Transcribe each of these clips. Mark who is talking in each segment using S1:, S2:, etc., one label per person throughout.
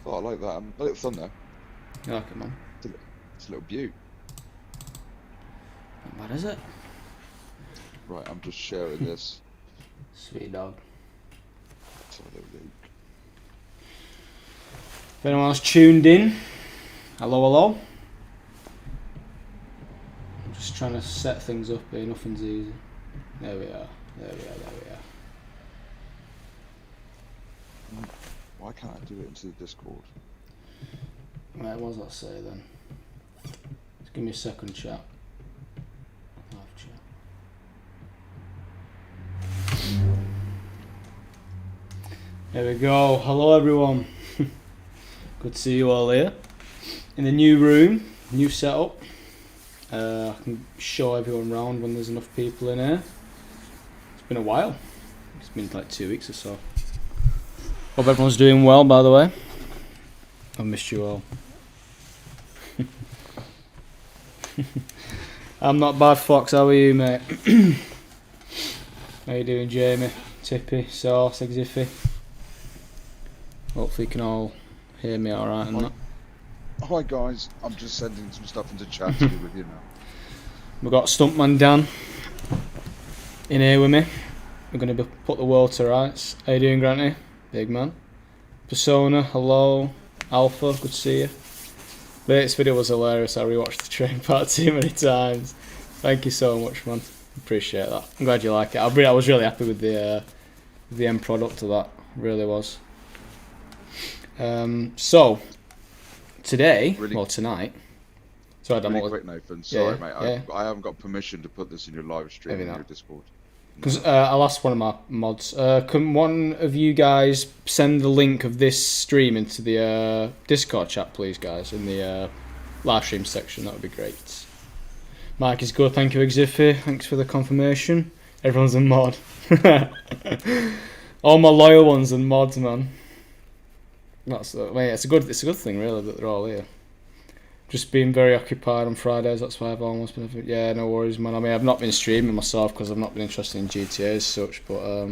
S1: Oh, I like that. I like the thumbnail.
S2: You like it, man?
S1: It's a little beaut.
S2: Not bad, is it?
S1: Right, I'm just sharing this.
S2: Sweet dog.
S1: To a little Luke.
S2: If anyone else tuned in, hello, hello. I'm just trying to set things up here, nothing's easy. There we are, there we are, there we are.
S1: Why can't I do it into the Discord?
S2: Right, what does that say then? Just give me a second, chat. Live chat. There we go. Hello, everyone. Good to see you all here in the new room, new setup. I can show everyone around when there's enough people in here. It's been a while. It's been like 2 weeks or so. Hope everyone's doing well, by the way. I've missed you all. I'm not bad, Fox. How are you, mate? How you doing, Jamie? Tippy, Sauce, Exiffy? Hopefully you can all hear me alright and that.
S1: Hi guys, I'm just sending some stuff into chat to be with you now.
S2: We've got Stuntman Dan in here with me. We're going to put the world to rights. How you doing, Granty? Big man. Persona, hello. Alpha, good to see you. This video was hilarious. I rewatched the train part too many times. Thank you so much, man. Appreciate that. I'm glad you like it. I was really happy with the end product of that. Really was. So today, well tonight. Sorry,
S1: really quick, Nathan. Sorry, mate.
S2: Yeah.
S1: I haven't got permission to put this in your live stream in your Discord.
S2: Because I'll ask one of my mods. Can one of you guys send the link of this stream into the Discord chat, please, guys, in the live stream section? That would be great. Mike is good. Thank you, Exiffy. Thanks for the confirmation. Everyone's a mod. All my loyal ones and mods, man. It's a good thing, really, that they're all here. Just been very occupied on Fridays, that's why I've almost been... Yeah, no worries, man. I mean, I've not been streaming myself because I've not been interested in GTA as such, but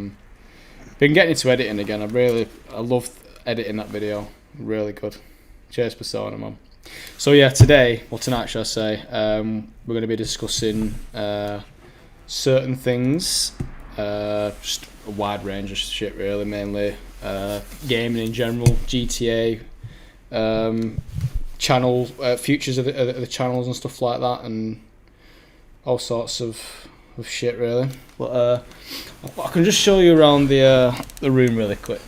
S2: been getting into editing again. I love editing that video. Really good. Cheers, Persona, man. So yeah, tonight, should I say, we're going to be discussing certain things, just a wide range of shit, really, mainly gaming in general, GTA, channel futures of the channels and stuff like that, and all sorts of shit, really. But I can just show you around the room really quick.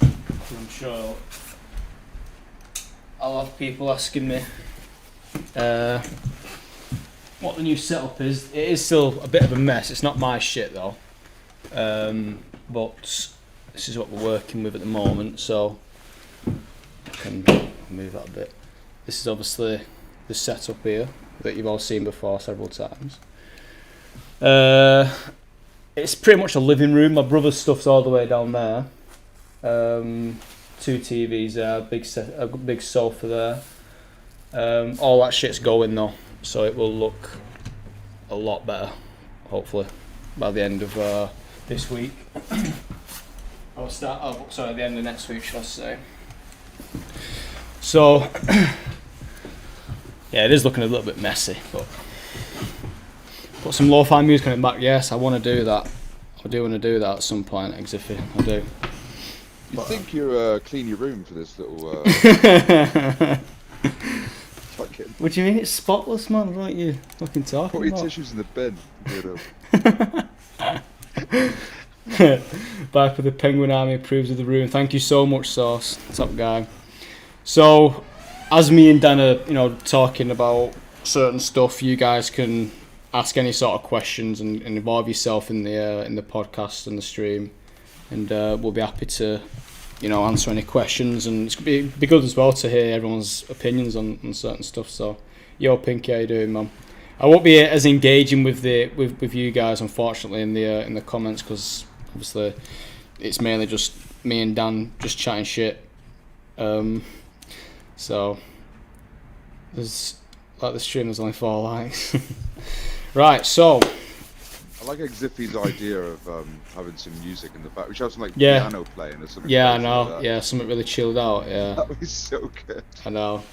S2: I'm sure I'll have people asking me what the new setup is. It is still a bit of a mess. It's not my shit though, but this is what we're working with at the moment. So I can move that a bit. This is obviously the setup here that you've all seen before several times. It's pretty much a living room. My brother's stuff's all the way down there. 2 TVs there, a big sofa there. All that shit's going though, so it will look a lot better, hopefully, by the end of this week. The end of next week, should I say. So, yeah, it is looking a little bit messy, but put some lo-fi music on it back. Yes, I want to do that. I do want to do that at some point, Exiffy. I do.
S1: You think you clean your room for this little fucking...
S2: What do you mean? It's spotless, man. What are you fucking talking
S1: Put your
S2: about?
S1: tissues in the bin.
S2: Back with the Penguin Army approves of the room. Thank you so much, Sauce. Top guy. So, as me and Dan are, talking about certain stuff, you guys can ask any sort of questions and involve yourself in the podcast and the stream, and we'll be happy to, answer any questions. And it's gonna be good as well to hear everyone's opinions on certain stuff. So, yo, Pinky, how you doing, man? I won't be as engaging with you guys, unfortunately, in the comments, because obviously it's mainly just me and Dan just chatting shit. So there's the stream, there's only 4 likes. Right, so
S1: I like Zippy's idea of having some music in the back. We should have some like
S2: Yeah.
S1: piano playing or something.
S2: Yeah, I
S1: crazy
S2: know.
S1: like that.
S2: Yeah, something really chilled out. Yeah,
S1: That would be so good.
S2: I know.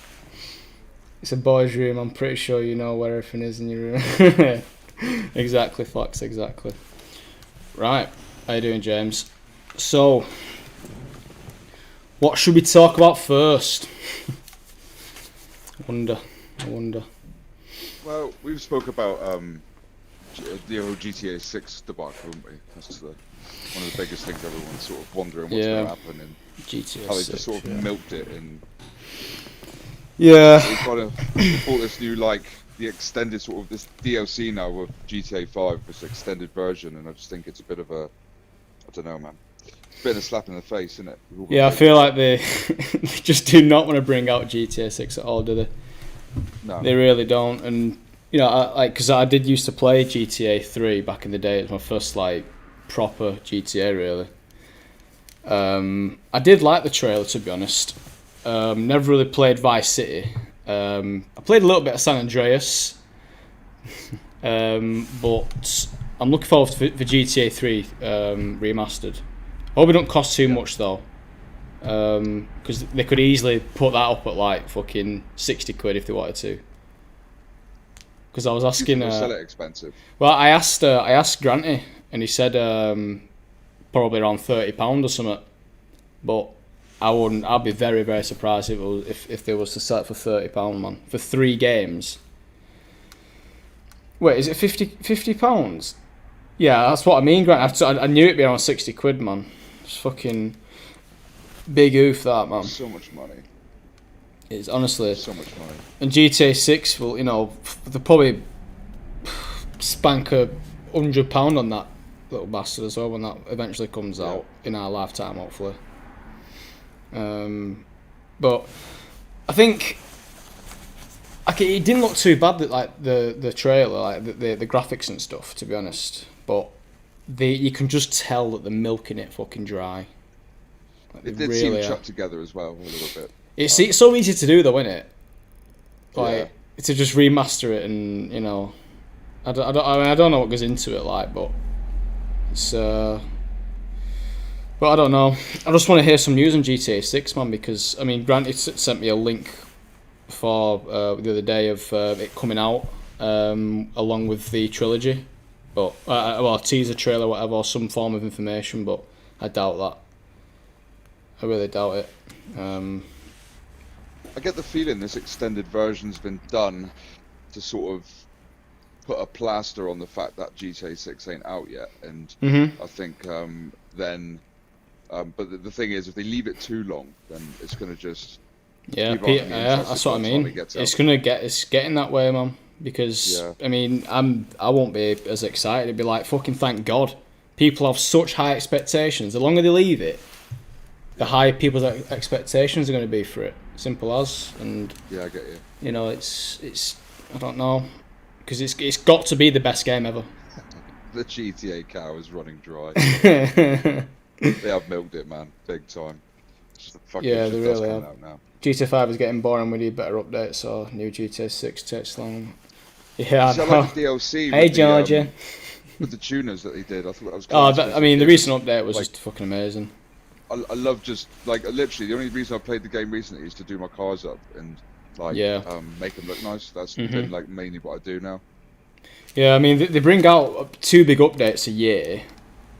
S2: It's a boy's room. I'm pretty sure you know where everything is in your room. Exactly, Fox. Exactly. Right. How you doing, James? So, what should we talk about first? I wonder.
S1: Well, we've spoke about the old GTA 6 debacle, haven't we? That's one of the biggest things everyone's sort of wondering what's going to happen, and
S2: GTA
S1: how they
S2: 6,
S1: just sort of milked it. And
S2: yeah.
S1: we bought this new, like, the extended sort of this DLC now with GTA 5, this extended version, and I just think it's a bit of a, I don't know, man. It's a bit of a slap in the face, isn't it?
S2: Yeah, I feel like they just do not want to bring out GTA 6 at all, do they?
S1: No.
S2: They really don't. And you know, because I did used to play GTA 3 back in the day. It was my first like proper GTA, really. I did like the trailer, to be honest. Never really played Vice City. I played a little bit of San Andreas, but I'm looking forward for GTA 3 remastered. I hope it don't cost too much though, because they could easily put that up at like fucking 60 quid if they wanted to. Because I was asking,
S1: sell it expensive.
S2: well, I asked Granty, and he said probably around £30 or something. But I'd be very, very surprised if they was to sell it for £30, man, for 3 games. Wait, is it £50? Yeah, that's what I mean, Grant. I knew it'd be around 60 quid, man. It's fucking big oof, that, man.
S1: So much money.
S2: It's honestly
S1: So much money.
S2: And GTA 6 will, they'll probably spank £100 on that little bastard as well when that eventually comes out in our lifetime, hopefully. But I think it didn't look too bad, that like the trailer, like the graphics and stuff, to be honest. But you can just tell that they're milking it fucking dry. Like,
S1: It did seem chopped together as well a little bit.
S2: It's so easy to do though, isn't it? Like to just remaster it, and I don't know what goes into it, like, but it's but I don't know. I just want to hear some news on GTA 6, man, because I mean, Grant sent me a link for the other day of it coming out along with the trilogy, but well, a teaser trailer, whatever, or some form of information, but I doubt that. I really doubt it.
S1: I get the feeling this extended version's been done to sort of put a plaster on the fact that GTA 6 ain't out yet, and I think but the thing is, if they leave it too long, then it's going to just
S2: that's what I mean. It's getting that way, man. Because I mean, I won't be as excited. It'd be like, fucking thank God. People have such high expectations. The longer they leave it, the higher people's expectations are going to be for it. Simple as. And
S1: I get you.
S2: It's I don't know, because it's got to be the best game ever.
S1: The GTA cow is running dry. They have milked it, man, big time.
S2: They really have. Out now. GTA 5 is getting boring. We need better updates, so new GTA 6 takes long. Yeah,
S1: I like the DLC.
S2: Hey, Georgia.
S1: With the tuners that they did, I thought that was.
S2: The recent update was just fucking amazing.
S1: I love just like literally the only reason I played the game recently is to do my cars up and make them look nice. That's been like mainly what I do now. Yeah, I mean they bring out 2 big updates a year,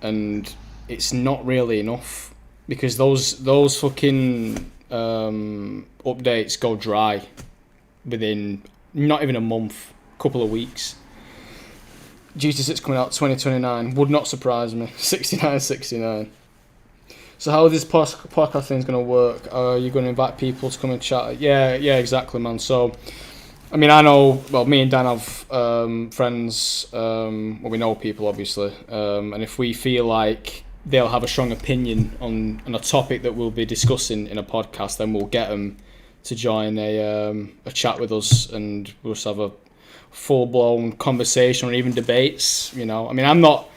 S1: and it's not really enough because those fucking updates go dry within not even a month, couple of weeks. GTA 6 coming out 2029 would not surprise me. 69. So how is this podcast thing's going to work? Are you going to invite people to come and chat? Yeah, exactly, man. So, I mean, I know, well, me and Dan have friends, we know people, obviously, and if we feel like they'll have a strong opinion on a topic that we'll be discussing in a podcast, then we'll get them to join a chat with us, and we'll just have a full-blown conversation or even debates, I mean, I'm not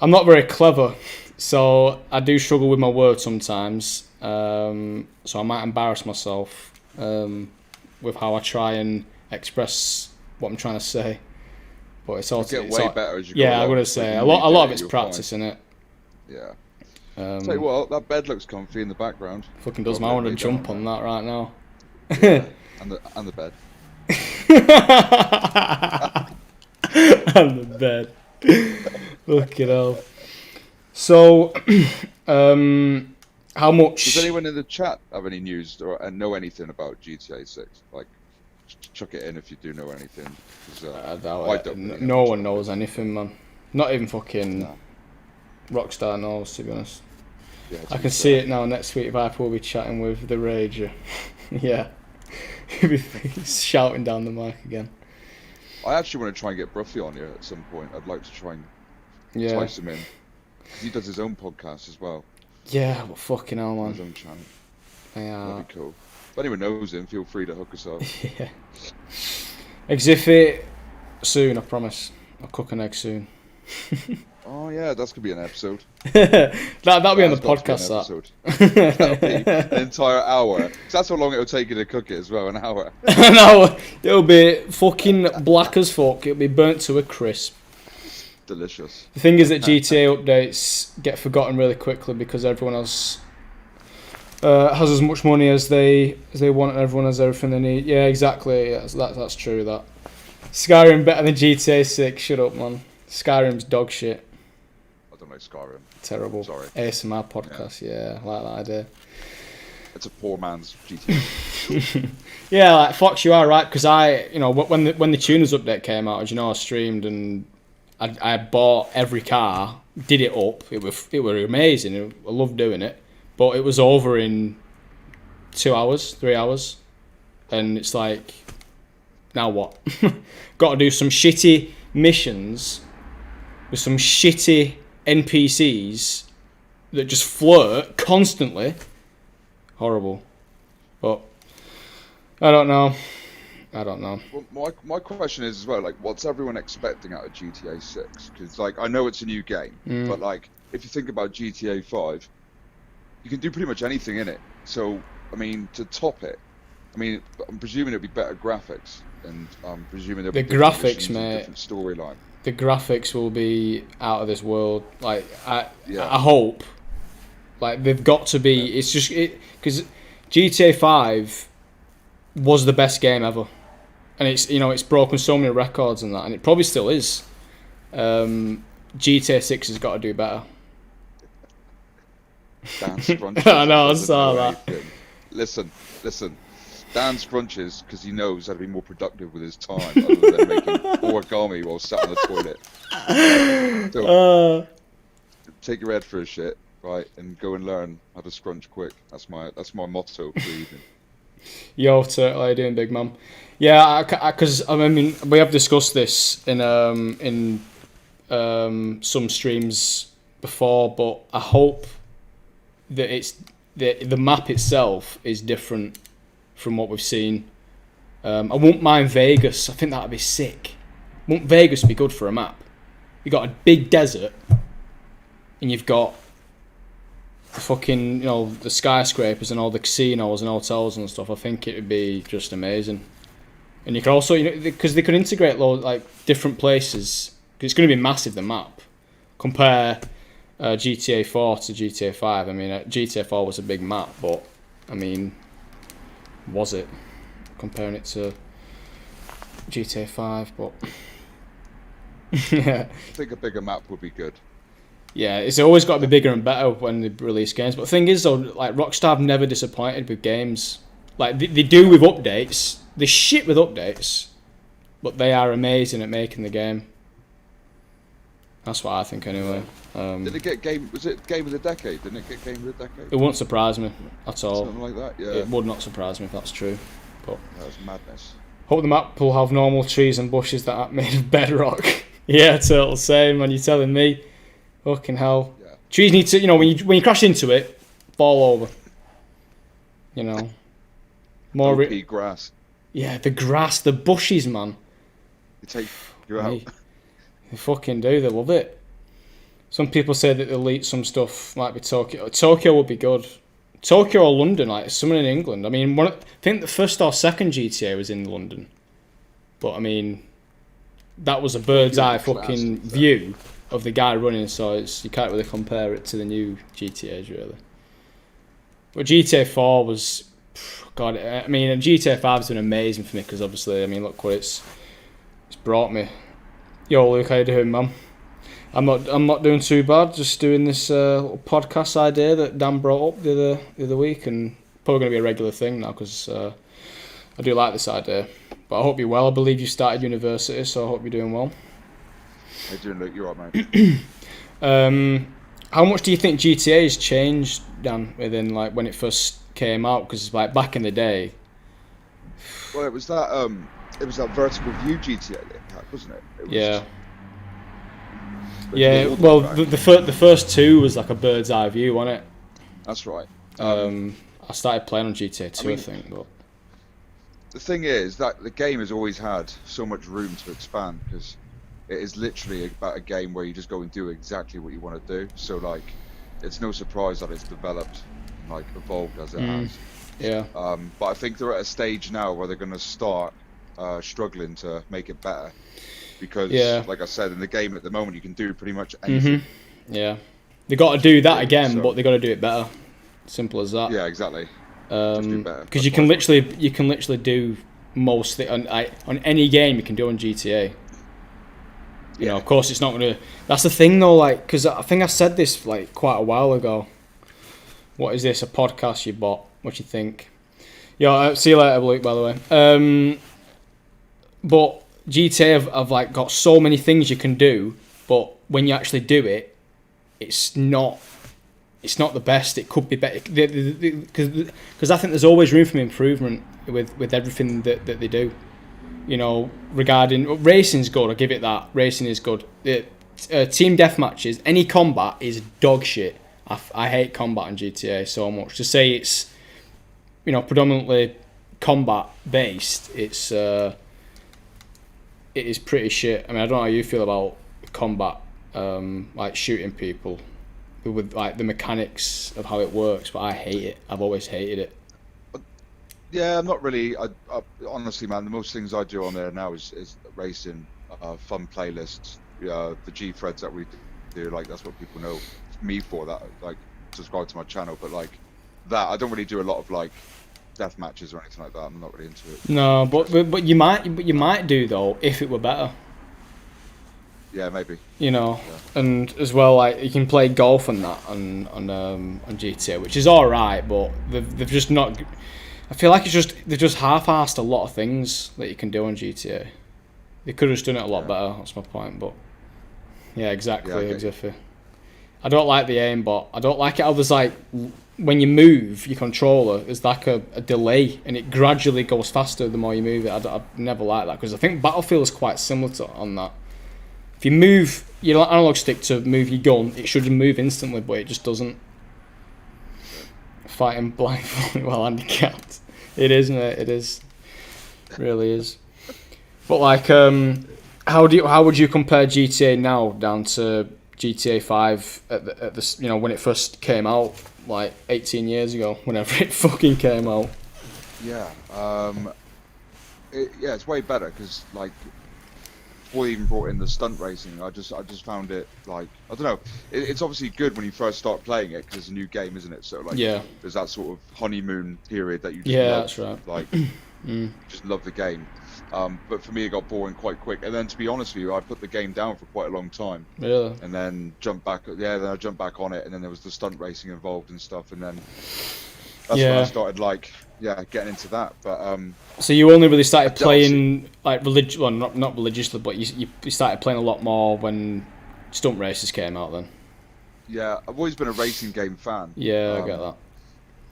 S1: very clever, so I do struggle with my words sometimes, so I might embarrass myself with how I try and express what I'm trying to say,
S2: But it's also
S1: get way better as you go
S2: yeah,
S1: along.
S2: I'm gonna say a lot of it's practice, isn't it?
S1: Yeah. Tell you what, that bed looks comfy in the background.
S2: Fucking does. I want to jump on that right now.
S1: Yeah. and the bed.
S2: And the bed. Look it up. So, how much?
S1: Does anyone in the chat have any news or know anything about GTA 6? Like, chuck it in if you do know anything.
S2: I doubt it. No one knows anything, man. Not even fucking Rockstar knows, to be honest. Yeah, I can see it now. Next week, Vipor will be chatting with the Rager. Yeah. He'll be shouting down the mic again.
S1: I actually want to try and get Bruffy on here at some point. I'd like to try and spice him in. He does his own podcast as well.
S2: Yeah, but fucking hell, man.
S1: His own channel.
S2: Yeah.
S1: That'd be cool. If anyone knows him, feel free to hook us up.
S2: Yeah. Exhibit soon, I promise. I'll cook an egg soon.
S1: Oh yeah, that's gonna be an episode.
S2: That'll be on the podcast.
S1: That'll be an entire hour. So that's how long it'll take you to cook it as well. An hour.
S2: An hour. It'll be fucking black as fuck. It'll be burnt to a crisp.
S1: Delicious.
S2: The thing is that GTA updates get forgotten really quickly because everyone else has as much money as they want, and everyone has everything they need. Yeah, exactly. Yeah, that's true. That Skyrim better than GTA 6. Shut up, man. Skyrim's dog shit.
S1: I don't like Skyrim.
S2: Terrible.
S1: Sorry.
S2: ASMR podcast. Yeah, I like that idea.
S1: It's a poor man's GTA.
S2: Yeah, like Fox, you are right, because when the tuners update came out, as you know, I streamed and I bought every car, did it up. It were amazing. I loved doing it, but it was over in 2 hours, 3 hours, and it's like, now what? Got to do some shitty missions with some shitty NPCs that just flirt constantly. Horrible. But I don't know.
S1: Well, my question is as well, like, what's everyone expecting out of GTA 6? Because, like, I know it's a new game, but, like, if you think about GTA 5, you can do pretty much anything in it. So, I mean, to top it, I mean, I'm presuming it'll be better graphics, and I'm presuming there'll be
S2: graphics, mate.
S1: Different storyline.
S2: The graphics will be out of this world. Like, I hope. Like, they've got to be. It's just because GTA 5 was the best game ever, and it's broken so many records and that, and it probably still is. GTA 6 has got to do better.
S1: Dan Scrunches.
S2: I know, I saw that.
S1: Listen. Dan scrunches because he knows how to be more productive with his time other than making origami while sat on the toilet. So, take your head for a shit, right, and go and learn how to scrunch quick. That's my motto for the evening.
S2: Yo, Turtle, how you doing, big man? Yeah, because I mean, we have discussed this in some streams before, but I hope that it's the map itself is different from what we've seen. I won't mind Vegas. I think that'd be sick. Won't Vegas be good for a map? You got a big desert, and you've got the fucking the skyscrapers and all the casinos and hotels and stuff. I think it would be just amazing. And you could also because they could integrate different places. Cause it's going to be massive, the map. Compare GTA 4 to GTA 5. I mean, GTA 4 was a big map, but I mean, was it? Comparing it to GTA 5, but yeah.
S1: I think a bigger map would be good.
S2: Yeah, it's always got to be bigger and better when they release games. But the thing is, though, like Rockstar have never disappointed with games. Like they do with updates. They shit with updates, but they are amazing at making the game. That's what I think, anyway.
S1: Did it get game? Was it Game of the Decade? Didn't it get Game of the Decade?
S2: It wouldn't surprise me at all.
S1: Something like that, yeah.
S2: It would not surprise me if that's true. But
S1: that was madness.
S2: Hope the map will have normal trees and bushes that aren't made of bedrock. Yeah, Turtle, same. Man, you're telling me. Fucking hell. Yeah. Trees need to, when you crash into it, fall over. More
S1: OP grass.
S2: Yeah, the grass, the bushes, man.
S1: They take you out.
S2: They fucking do. They love it. Some people say that they'll eat some stuff. Might be Tokyo. Tokyo would be good. Tokyo or London, like someone in England. I mean, I think the first or second GTA was in London. But I mean, that was a bird's eye fucking view of the guy running, so you can't really compare it to the new GTAs really. But GTA 4 was, God, I mean, GTA 5 has been amazing for me because obviously, I mean, look what it's brought me. Yo, Luke, how you doing, man? I'm not doing too bad. Just doing this little podcast idea that Dan brought up the other week, and probably going to be a regular thing now because I do like this idea. But I hope you're well. I believe you started university, so I hope you're doing well.
S1: How you doing, Luke? You're right, mate.
S2: How much do you think GTA has changed, Dan, within like when it first came out? Because like back in the day.
S1: Well, it was that vertical view GTA, wasn't it?
S2: Yeah. Yeah. Well, the first two was like a bird's eye view, wasn't it?
S1: That's right.
S2: I started playing on GTA 2, I think, but.
S1: The thing is that the game has always had so much room to expand because it is literally about a game where you just go and do exactly what you want to do. So like, it's no surprise that it's developed, like evolved as it has.
S2: Yeah.
S1: But I think they're at a stage now where they're going to start struggling to make it better because, like I said, in the game at the moment you can do pretty much anything.
S2: Yeah. They got to do that again, but they got to do it better. Simple as that.
S1: Yeah, exactly.
S2: Because you can literally do most on any game you can do on GTA. You know, of course, it's not gonna. That's the thing, though. Like, because I think I said this like quite a while ago. What is this? A podcast you bought? What you think? Yeah. See you later, Luke. By the way. But GTA have like got so many things you can do, but when you actually do it, it's not the best. It could be better because I think there's always room for improvement with everything that they do. You know, regarding racing's good. I'll give it that. Racing is good. Team deathmatches, any combat is dog shit. I hate combat in GTA so much. To say it's, you know, predominantly combat based, it is pretty shit. I mean, I don't know how you feel about combat, like shooting people with like the mechanics of how it works, but I hate it. I've always hated it.
S1: Yeah, I'm not really. I honestly, man, the most things I do on there now is racing, fun playlists, the G threads that we do. Like that's what people know me for. That like subscribe to my channel, but like that, I don't really do a lot of like death matches or anything like that. I'm not really into it.
S2: No, but you might do though if it were better.
S1: Yeah, maybe.
S2: You know, and as well, like you can play golf and that on GTA, which is all right, but they've just not. I feel like they've just half-assed a lot of things that you can do on GTA. They could have just done it a lot better. That's my point. But yeah, exactly. I don't like the aimbot. I don't like it how there's like when you move your controller, there's like a delay, and it gradually goes faster the more you move it. I never like that because I think Battlefield is quite similar on that. If you move your analog stick to move your gun, it should move instantly, but it just doesn't. Fighting blindfolded while handicapped. It is, mate. It is. It really is. But like, how would you compare GTA now down to GTA 5 at the you know when it first came out like 18 years ago, whenever it fucking came out?
S1: Yeah. It's way better because like. Before they even brought in the stunt racing, I just found it like I don't know. It's obviously good when you first start playing it because it's a new game, isn't it? So like, there's that sort of honeymoon period that you just love,
S2: that's right.
S1: Like, just love the game. But for me, it got boring quite quick. And then to be honest with you, I put the game down for quite a long time.
S2: Really?
S1: And then jumped back. Yeah, then I jumped back on it, and then there was the stunt racing involved and stuff, and then that's when I started like. Yeah, getting into that, but
S2: so you only really started playing like well, not religiously, but you started playing a lot more when stunt races came out. Then.
S1: Yeah, I've always been a racing game fan.
S2: Yeah, I get that.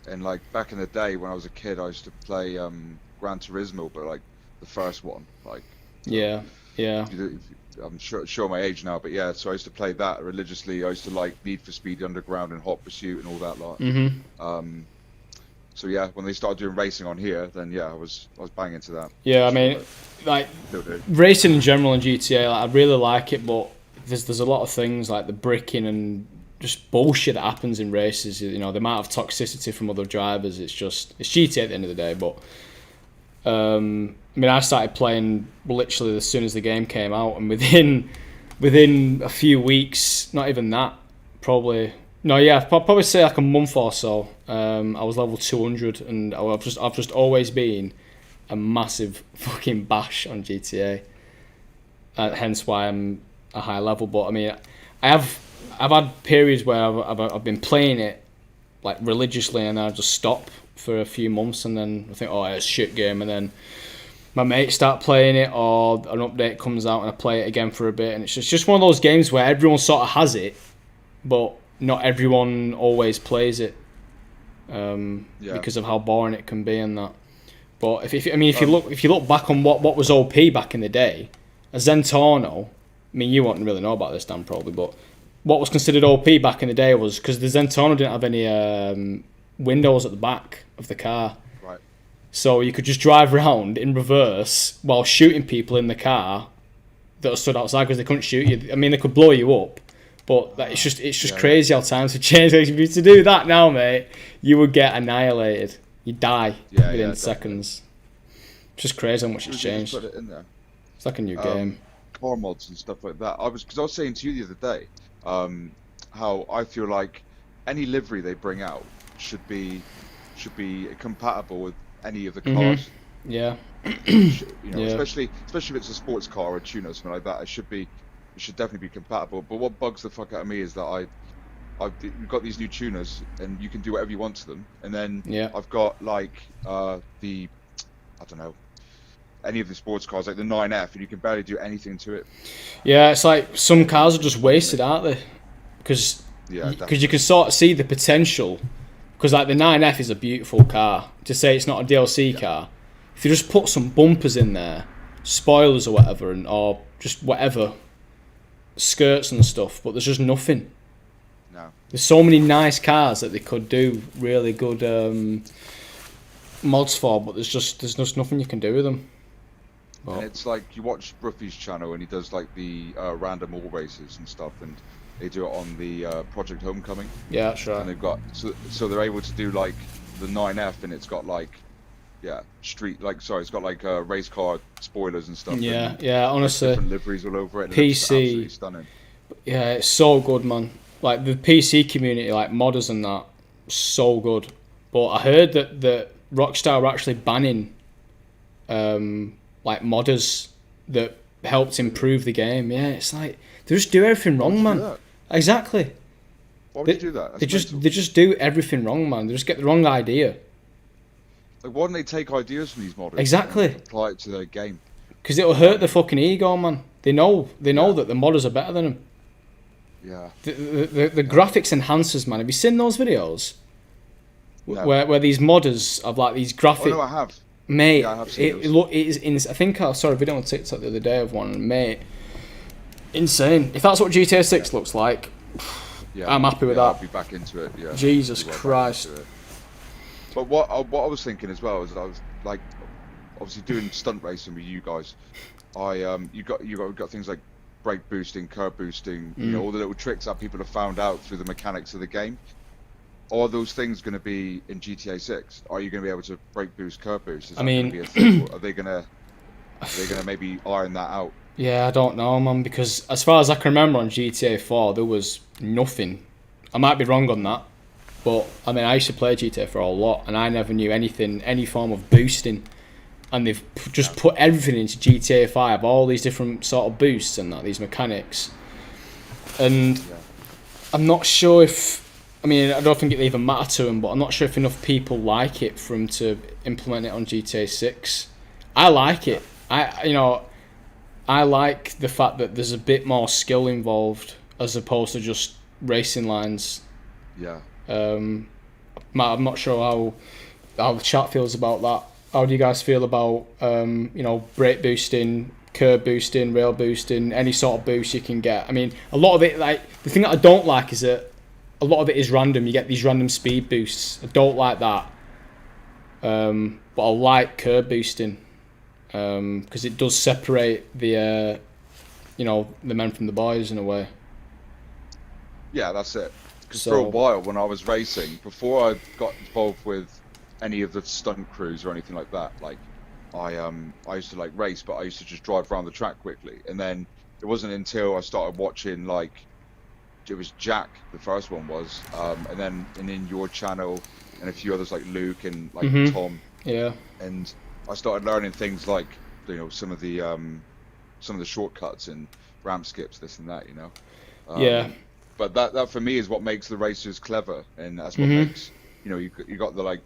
S1: And like back in the day when I was a kid, I used to play Gran Turismo, but like the first one, like.
S2: Yeah.
S1: I'm sure my age now, but yeah. So I used to play that religiously. I used to like Need for Speed Underground and Hot Pursuit and all that lot. So yeah, when they started doing racing on here, then yeah, I was banging to that.
S2: Yeah, I mean, like racing in general in GTA, like, I really like it, but there's a lot of things like the bricking and just bullshit that happens in races. You know, the amount of toxicity from other drivers. It's GTA at the end of the day, but I mean, I started playing literally as soon as the game came out, and within a few weeks, not even that, probably. No, yeah, I'd probably say like a month or so. I was level 200, and I've just always been a massive fucking bash on GTA. Hence why I'm a high level. But I mean, I've had periods where I've been playing it like religiously, and I just stop for a few months, and then I think, oh, it's a shit game, and then my mates start playing it, or an update comes out and I play it again for a bit, and it's just one of those games where everyone sort of has it, but not everyone always plays it, because of how boring it can be and that. But if you look back on what was OP back in the day, a Zentorno. I mean, you won't really know about this, Dan, probably, but what was considered OP back in the day was because the Zentorno didn't have any windows at the back of the car.
S1: Right.
S2: So you could just drive around in reverse while shooting people in the car that stood outside because they couldn't shoot you. I mean, they could blow you up, but it's just crazy how times have changed. If you were to do that now, mate, you would get annihilated. You'd die within seconds. It's just crazy how much it's changed.
S1: Put it in there.
S2: It's like a new game.
S1: Car mods and stuff like that. Because I was saying to you the other day, how I feel like any livery they bring out should be compatible with any of the cars.
S2: Yeah.
S1: Especially if it's a sports car or a tuner or something like that. It should definitely be compatible. But what bugs the fuck out of me is that we've got these new tuners and you can do whatever you want to them, and then I've got like I don't know, any of the sports cars like the 9F, and you can barely do anything to it. Yeah,
S2: it's like some cars are just wasted, aren't they? Because you can sort of see the potential. Because like the 9F is a beautiful car. To say it's not a DLC car, if you just put some bumpers in there, spoilers or whatever, or just whatever, skirts and stuff, but there's just nothing.
S1: No.
S2: There's so many nice cars that they could do really good mods for, but there's just nothing you can do with them.
S1: But. And it's like you watch Bruffy's channel and he does like the random all races and stuff, and they do it on the Project Homecoming.
S2: Yeah, that's right.
S1: And they've got so they're able to do like the 9F, and it's got like it's got like race car spoilers and stuff.
S2: Yeah, yeah. Honestly,
S1: different liveries all over it. And
S2: PC,
S1: it's absolutely stunning.
S2: Yeah, it's so good, man. Like the PC community, like modders and that, so good. But I heard that Rockstar were actually banning like modders that helped improve the game. Yeah, it's like they just do everything wrong, man. Exactly.
S1: Why would you do that?
S2: They just do everything wrong, man. They just get the wrong idea.
S1: Like, why don't they take ideas from these modders?
S2: Exactly.
S1: And apply it to their game.
S2: Because it'll hurt their fucking ego, man. They know that the modders are better than them.
S1: Yeah.
S2: The graphics enhancers, man. Have you seen those videos? No. Where these modders have like these graphics.
S1: Oh no, I have.
S2: Mate,
S1: yeah, I have seen those.
S2: I think I saw a video on TikTok the other day of one, mate. Insane. If that's what GTA 6 looks like, I'm happy with that.
S1: I'll be back into it. Yeah.
S2: Jesus Christ.
S1: But what I was thinking as well is I was like, obviously doing stunt racing with you guys. You got things like brake boosting, curb boosting, you know, all the little tricks that people have found out through the mechanics of the game. Are those things going to be in GTA 6? Are you going to be able to brake boost, curb boost? Is that going to be a thing? Are they going to maybe iron that out?
S2: Yeah, I don't know, man, because as far as I can remember on GTA 4, there was nothing. I might be wrong on that, but I mean, I used to play GTA 4 a lot, and I never knew any form of boosting. And they've just put everything into GTA 5, all these different sort of boosts and that, these mechanics. And I'm not sure if... I mean, I don't think it even matter to them, but I'm not sure if enough people like it for them to implement it on GTA 6. I like it. I like the fact that there's a bit more skill involved as opposed to just racing lines.
S1: Yeah.
S2: I'm not sure how the chat feels about that. How do you guys feel about brake boosting, curb boosting, rail boosting, any sort of boost you can get? I mean, a lot of it, like the thing that I don't like is that a lot of it is random. You get these random speed boosts. I don't like that. But I like curb boosting because it does separate the men from the boys in a way.
S1: Yeah, that's it. Because for a while when I was racing, before I got involved with any of the stunt crews or anything like that, like I used to like race, but I used to just drive around the track quickly. And then it wasn't until I started watching, like, it was Jack, the first one was, and then in your channel and a few others like Luke and like Tom.
S2: Yeah.
S1: And I started learning things like, you know, some of the shortcuts and ramp skips, this and that, you know.
S2: Yeah.
S1: But that for me is what makes the racers clever, and that's what makes, you know, you got the like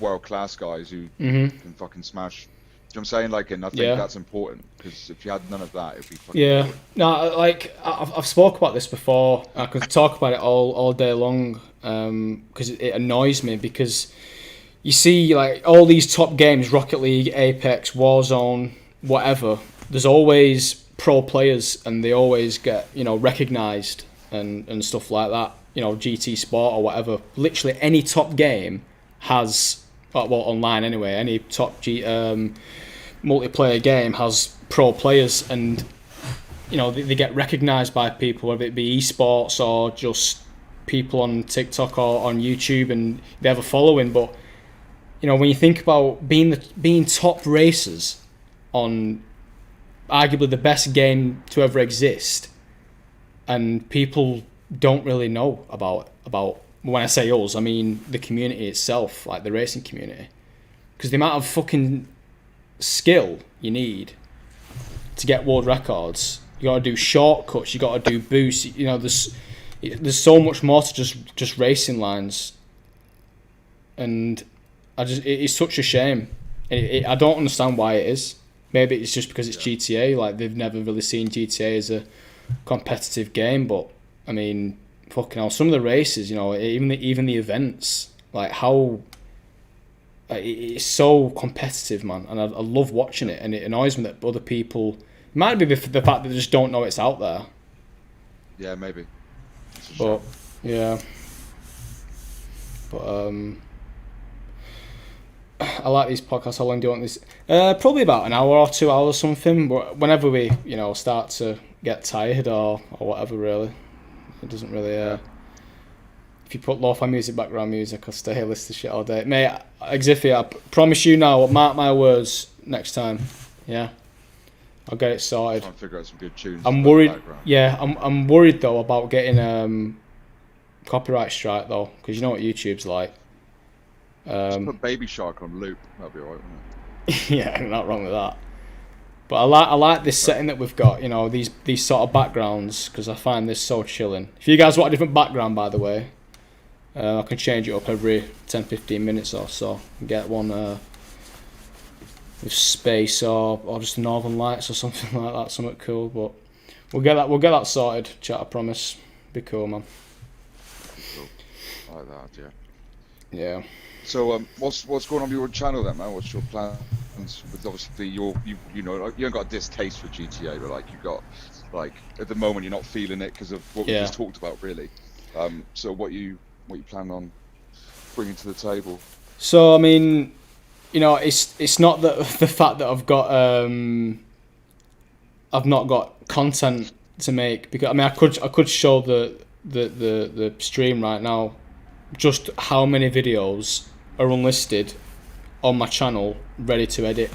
S1: world class guys who can fucking smash. You know what I'm saying? Like, and I think that's important, because if you had none of that, it'd be fucking boring.
S2: No, like I've spoke about this before. I could talk about it all day long, because it annoys me, because you see like all these top games, Rocket League, Apex, Warzone, whatever. There's always pro players, and they always get, you know, recognised and stuff like that. You know, GT Sport or whatever. Literally any top game has, well, online anyway, any top multiplayer game has pro players, and you know, they get recognised by people, whether it be esports or just people on TikTok or on YouTube, and they have a following. But you know, when you think about being top racers on arguably the best game to ever exist, and people don't really know about when I say us, I mean the community itself, like the racing community, because the amount of fucking skill you need to get world records, you got to do shortcuts, you got to do boosts, you know, there's so much more to just racing lines, and it's such a shame. I don't understand why it is. Maybe it's just because it's GTA, like they've never really seen GTA as a competitive game, but I mean, fucking hell, some of the races, you know, even the events, like how it's so competitive, man, and I love watching it, and it annoys me that other people, it might be the fact that they just don't know it's out there.
S1: Yeah, maybe.
S2: But yeah, but I like these podcasts. How long do you want this? Probably about an hour or 2 hours, something. But whenever we, you know, start to get tired or whatever, really, it doesn't really. If you put lo-fi music, background music, I'll stay here listening to shit all day. Mate, Xiffy, I promise you now, mark my words, next time, yeah, I'll get it sorted.
S1: Try and figure out some good tunes.
S2: I'm worried. Yeah, I'm worried though about getting copyright strike though, because you know what YouTube's like.
S1: Just put Baby Shark on loop. That'll be alright, won't it?
S2: Yeah, not wrong with that. But I like this setting that we've got. You know, these sort of backgrounds, because I find this so chilling. If you guys want a different background, by the way, I can change it up every 10-15 minutes or so. Get one with space or just Northern Lights or something like that. Something cool. But we'll get that sorted. Chat, I promise. Be cool, man.
S1: Cool. I like that. Yeah.
S2: Yeah.
S1: So what's going on with your channel then, man? What's your plans? With obviously you know, like, you haven't got a distaste for GTA, but like you've got, like, at the moment you're not feeling it because of what we just talked about, really. So what you plan on bringing to the table? So
S2: I mean, you know, it's not the fact that I've not got content to make, because I mean I could show the stream right now just how many videos are unlisted on my channel ready to edit.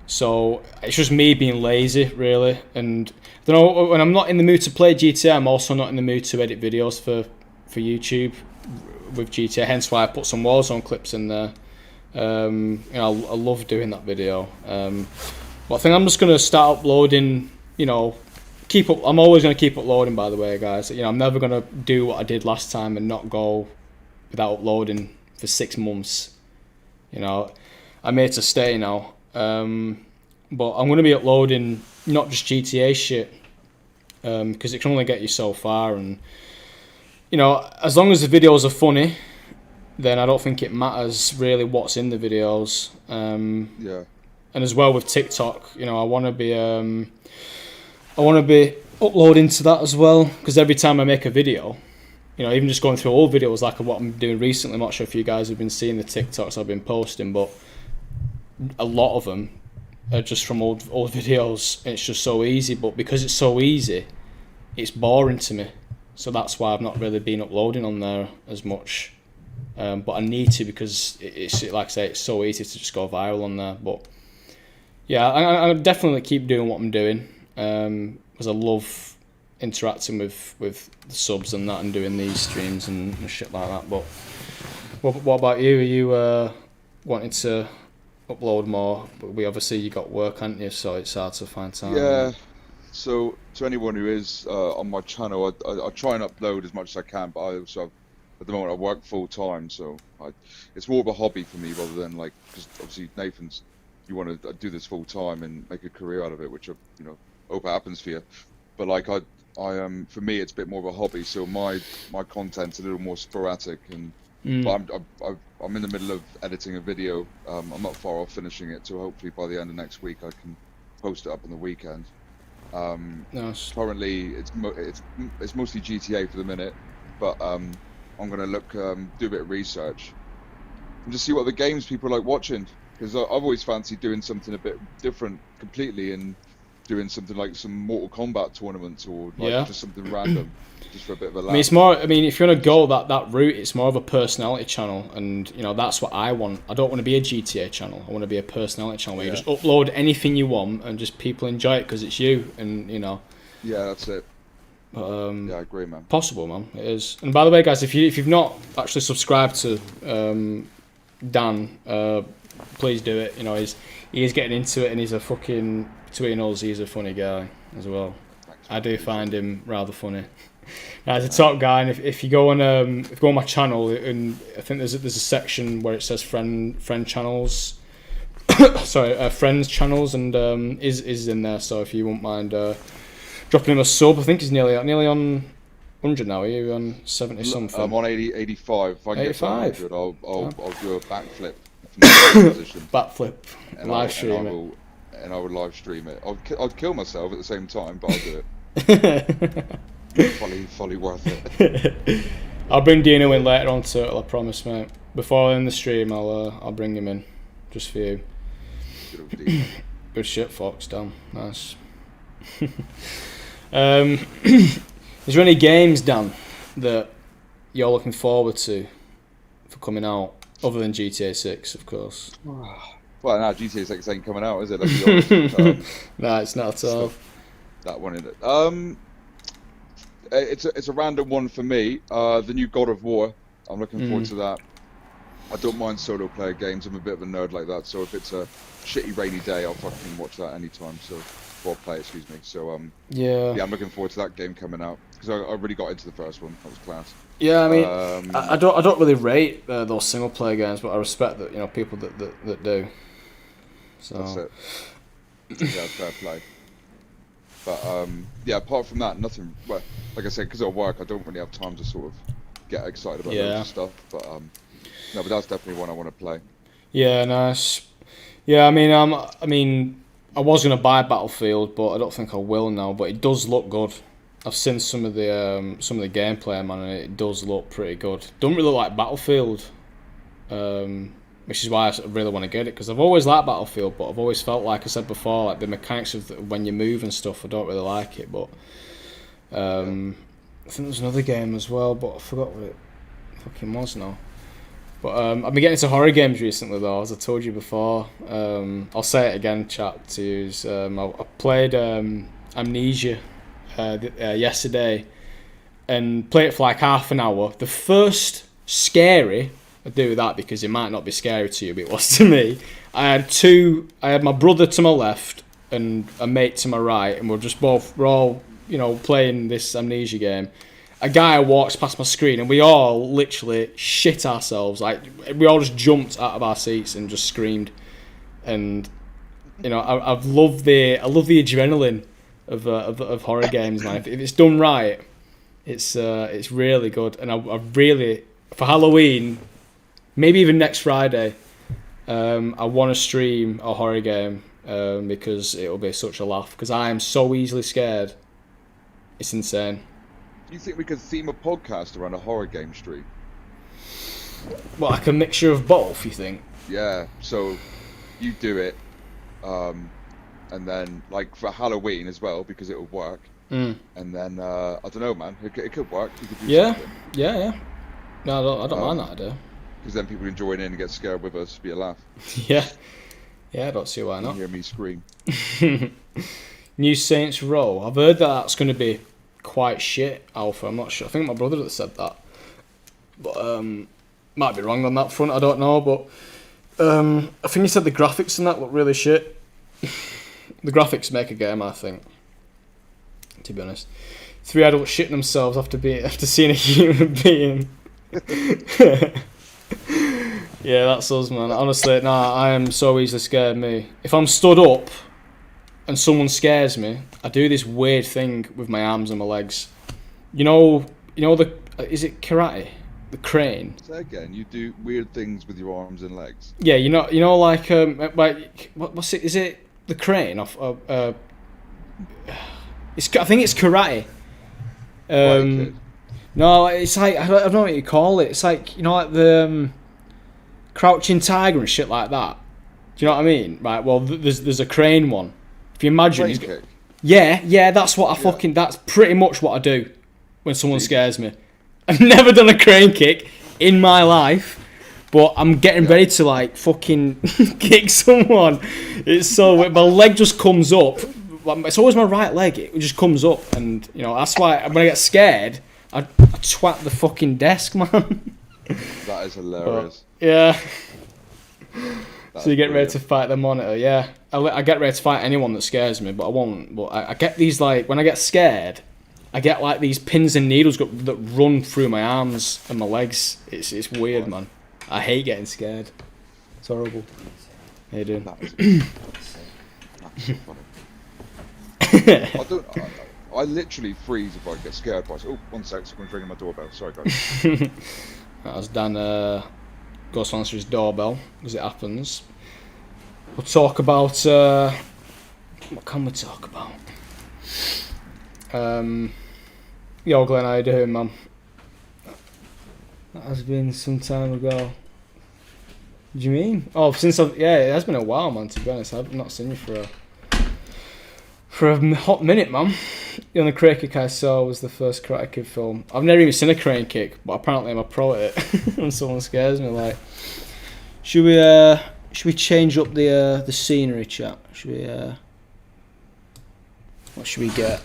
S2: So it's just me being lazy, really. And I don't know, when I'm not in the mood to play GTA, I'm also not in the mood to edit videos for YouTube with GTA, hence why I put some Warzone clips in there. You know, I love doing that video. But I think I'm just going to start uploading, you know, I'm always going to keep uploading, by the way, guys. You know, I'm never going to do what I did last time and not go without uploading for 6 months. You know, I'm here to stay now. But I'm going to be uploading not just GTA shit, because it can only get you so far. And, you know, as long as the videos are funny, then I don't think it matters really what's in the videos.
S1: Yeah.
S2: And as well with TikTok, you know, I want to be uploading to that as well, because every time I make a video, you know, even just going through old videos like what I'm doing recently, I'm not sure if you guys have been seeing the TikToks I've been posting, but a lot of them are just from old videos, and it's just so easy. But because it's so easy, it's boring to me, so that's why I've not really been uploading on there as much. but I need to because it's like I say, it's so easy to just go viral on there. But yeah, I definitely keep doing what I'm doing because I love interacting with the subs and that, and doing these streams and shit like that. But what about you? Are you wanting to upload more? But you got work, haven't you? So it's hard to find time.
S1: Yeah. So to anyone who is on my channel, I try and upload as much as I can, but I also at the moment I work full time, so it's more of a hobby for me rather than like, because obviously Nathan's, you want to do this full time and make a career out of it, which I hope happens for you. But like I for me it's a bit more of a hobby, so my content's a little more sporadic, and but I'm in the middle of editing a video. I'm not far off finishing it, so hopefully by the end of next week I can post it up on the weekend.
S2: Nice.
S1: Currently it's mostly GTA for the minute, but I'm gonna look do a bit of research and just see what the games people like watching, because I've always fancied doing something a bit different completely, and doing something like some Mortal Kombat tournaments, or like just something random, just for a bit of a laugh.
S2: I mean, it's more. I mean, if you're gonna go that route, it's more of a personality channel, and that's what I want. I don't want to be a GTA channel. I want to be a personality channel where you just upload anything you want and just people enjoy it because it's you, and
S1: Yeah, that's it. Yeah, I agree, man.
S2: Possible, man. It is. And by the way, guys, if you've not actually subscribed to Dan, please do it. He is getting into it, and he's a fucking, between us, he's a funny guy as well.
S1: Thanks,
S2: I do find him rather funny. Now, he's a top guy, and if you go on my channel, and I think there's a section where it says friend channels. Sorry, friends channels, and is in there. So if you wouldn't mind dropping him a sub, I think he's nearly on 100 now. Are you on 70 something?
S1: I'm on 85. If I can
S2: 85.
S1: get to 100, I'll do a backflip from the position.
S2: Backflip. Live stream it.
S1: And I would live stream it. I'd kill myself at the same time, but I'll do it. Fully worth it.
S2: I'll bring Dino in later on Turtle, I promise, mate. Before I end the stream, I'll bring him in, just for you. Good shit, Fox. Damn, nice. Is there any games, Dan, that you're looking forward to for coming out, other than GTA 6, of course?
S1: Well, now GTA 6 ain't coming out, is it? Let's be honest.
S2: No, it's not at all.
S1: That one, isn't it? It's a random one for me. The new God of War. I'm looking forward to that. I don't mind solo player games. I'm a bit of a nerd like that. So if it's a shitty rainy day, I'll fucking watch that anytime. Excuse me. So yeah, I'm looking forward to that game coming out, because I really got into the first one. That was class.
S2: Yeah, I mean, I don't really rate those single player games, but I respect that people that do. So
S1: that's it. Yeah, fair play. But yeah, apart from that, nothing. Well, like I said, because of work, I don't really have time to sort of get excited about loads of stuff. But no, but that's definitely one I want to play.
S2: Yeah, nice. Yeah, I mean, I was gonna buy Battlefield, but I don't think I will now. But it does look good. I've seen some of the gameplay, man, and it does look pretty good. Don't really like Battlefield, which is why I really want to get it, because I've always liked Battlefield, but I've always felt, like I said before, like the mechanics of when you move and stuff, I don't really like it. But I think there's another game as well, but I forgot what it fucking was now. But I've been getting into horror games recently, though, as I told you before. I'll say it again, chat, to you. I played Amnesia yesterday, and played it for like half an hour. The first scary, I do that because it might not be scary to you, but it was to me. I had my brother to my left and a mate to my right, and we're all playing this Amnesia game. A guy walks past my screen, and we all literally shit ourselves. Like, we all just jumped out of our seats and just screamed. And I love the adrenaline of horror games, man. If it's done right, it's really good. And I really, for Halloween, maybe even next Friday, I want to stream a horror game because it'll be such a laugh. Because I am so easily scared. It's insane.
S1: Do you think we could theme a podcast around a horror game stream?
S2: Well, like a mixture of both, you think?
S1: Yeah, so you do it, and then like for Halloween as well, because it will work. And then I don't know, man, it could work. You could do something.
S2: Yeah. No, I don't mind that idea.
S1: because then people can join in and get scared with us, be a laugh.
S2: Yeah. Yeah, I don't see why not.
S1: You hear me scream.
S2: New Saints Row. I've heard that that's going to be quite shit, Alpha. I'm not sure. I think my brother that said that. But, might be wrong on that front, I don't know. But, I think he said the graphics and that look really shit. The graphics make a game, I think. To be honest. 3 adults shitting themselves after seeing a human being. Yeah, that's us, man. Honestly, nah, I am so easily scared, me. If I'm stood up and someone scares me, I do this weird thing with my arms and my legs. You know is it karate? The crane.
S1: Say again, you do weird things with your arms and legs.
S2: Yeah, like what's it? Is it the crane off? I think it's karate. No, it's like I don't know what you call it. It's like like the crouching tiger and shit like that. Do you know what I mean? Right. Well, there's a crane one. If you imagine, yeah, that's what I fucking. That's pretty much what I do when someone scares me. I've never done a crane kick in my life, but I'm getting ready to like fucking kick someone. It's so weird. My leg just comes up. It's always my right leg. It just comes up, and that's why when I get scared, I twat the fucking desk, man.
S1: That is hilarious.
S2: But, yeah. So you get ready to fight the monitor, yeah. I get ready to fight anyone that scares me, but I won't. But I get these, like, when I get scared, I get, like, these pins and needles that run through my arms and my legs. It's weird, man. I hate getting scared. It's horrible. How you doing?
S1: That's so funny. I literally freeze if I get scared by it. Oh, 1 sec, someone's ringing my doorbell. Sorry, guys.
S2: That was Dan goes to answer his doorbell, as it happens. We'll talk about... what can we talk about? Yo, Glenn, how you doing, man? That has been some time ago. What do you mean? Oh, it has been a while, man, to be honest. I've not seen you for a hot minute, man. The only crane kick I saw was the first Karate Kid film. I've never even seen a crane kick, but apparently I'm a pro at it. When someone scares me, like, should we change up the scenery, chat? Should we what should we get?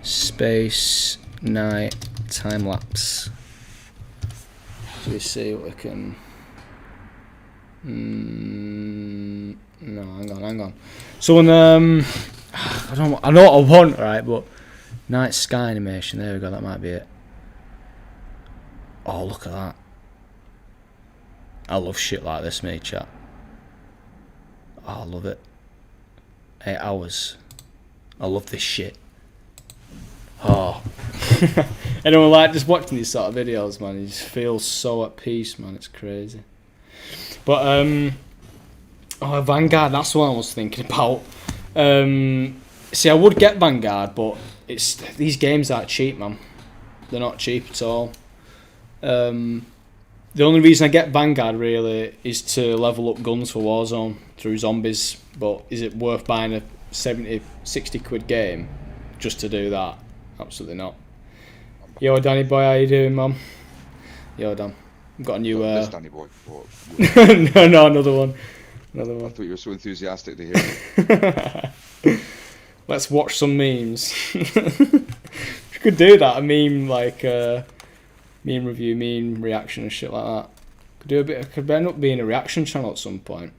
S2: Space night time lapse. Should we see what we can? No, hang on. Someone, I know what I want, right? But night sky animation. There we go. That might be it. Oh, look at that! I love shit like this, mate, chat. Oh, I love it. 8 hours. I love this shit. Oh, anyone like just watching these sort of videos, man? You just feel so at peace, man. It's crazy. But oh, Vanguard, that's what I was thinking about. See, I would get Vanguard, but these games aren't cheap, man. They're not cheap at all. The only reason I get Vanguard, really, is to level up guns for Warzone through zombies. But is it worth buying a 70, 60 quid game just to do that? Absolutely not. Yo, Danny boy, how you doing, man? Yo, Dan. I've got a new...
S1: Danny boy.
S2: No, another one. I
S1: thought you were so enthusiastic to hear it.
S2: Let's watch some memes. You could do that, a meme like meme review, meme reaction and shit like that. Could end up being a reaction channel at some point.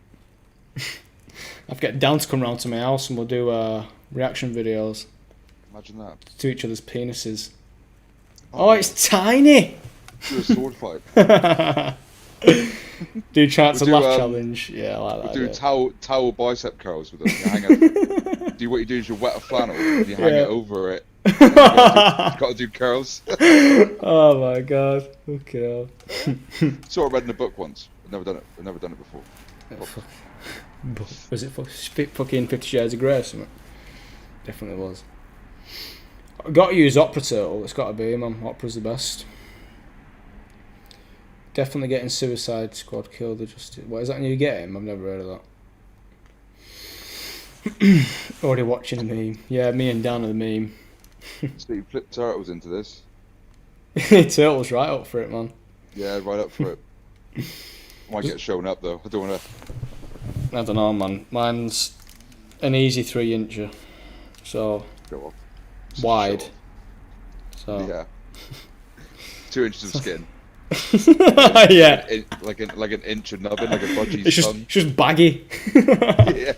S2: I've got Dan to come round to my house and we'll do reaction videos.
S1: Imagine that.
S2: To each other's penises. Oh, it's tiny!
S1: Do a sword fight.
S2: Do chance of laugh challenge. Yeah, I like that.
S1: We'll do towel bicep curls with them. You hang it. What you do is you wet a flannel and you hang it over it. You got to do curls.
S2: Oh my god. Okay.
S1: Saw it read in a book once. I've never done it before.
S2: Was it fucking 50 Shades of Grey or something? Definitely was. I've got to use Opera Turtle. It's got to be, man. Opera's the best. Definitely getting Suicide Squad killed. What is that a new game? I've never heard of that. Already watching a meme. Yeah, me and Dan are the meme.
S1: So you flipped turtles into this?
S2: Turtle's right up for it, man.
S1: Yeah, right up for it. Might get shown up though. I don't want to.
S2: I don't know, man. Mine's an easy 3-incher, so wide. So
S1: yeah, 2 inches of skin.
S2: Yeah,
S1: like an inch of nubbin, like a budgie's
S2: it's
S1: tongue.
S2: just baggy.
S1: Yeah.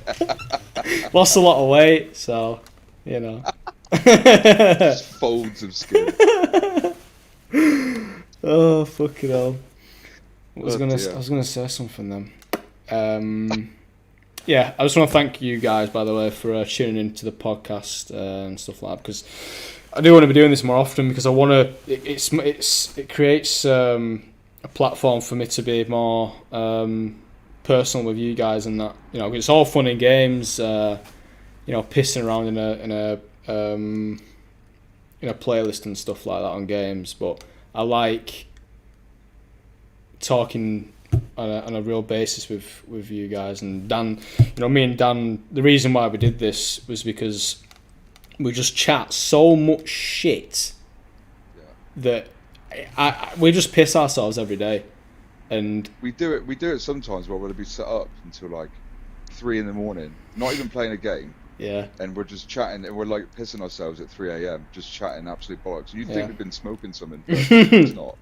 S2: Lost a lot of weight, so you know.
S1: Just folds of skin.
S2: Oh fucking hell! I was gonna say something then. Yeah, I just want to thank you guys, by the way, for tuning into the podcast and stuff like that, because I do want to be doing this more often, because I want to. It creates a platform for me to be more personal with you guys, and that, you know, it's all fun and games. You know, pissing around in a playlist and stuff like that on games, but I like talking on a real basis with you guys. And Dan, you know, me and Dan, the reason why we did this was because we just chat so much shit that we just piss ourselves every day. And
S1: we do it sometimes where we'll be set up until like 3 a.m, not even playing a game.
S2: Yeah.
S1: And we're just chatting, and we're like pissing ourselves at 3 a.m, just chatting absolute bollocks. And you think we've been smoking something, but it's not.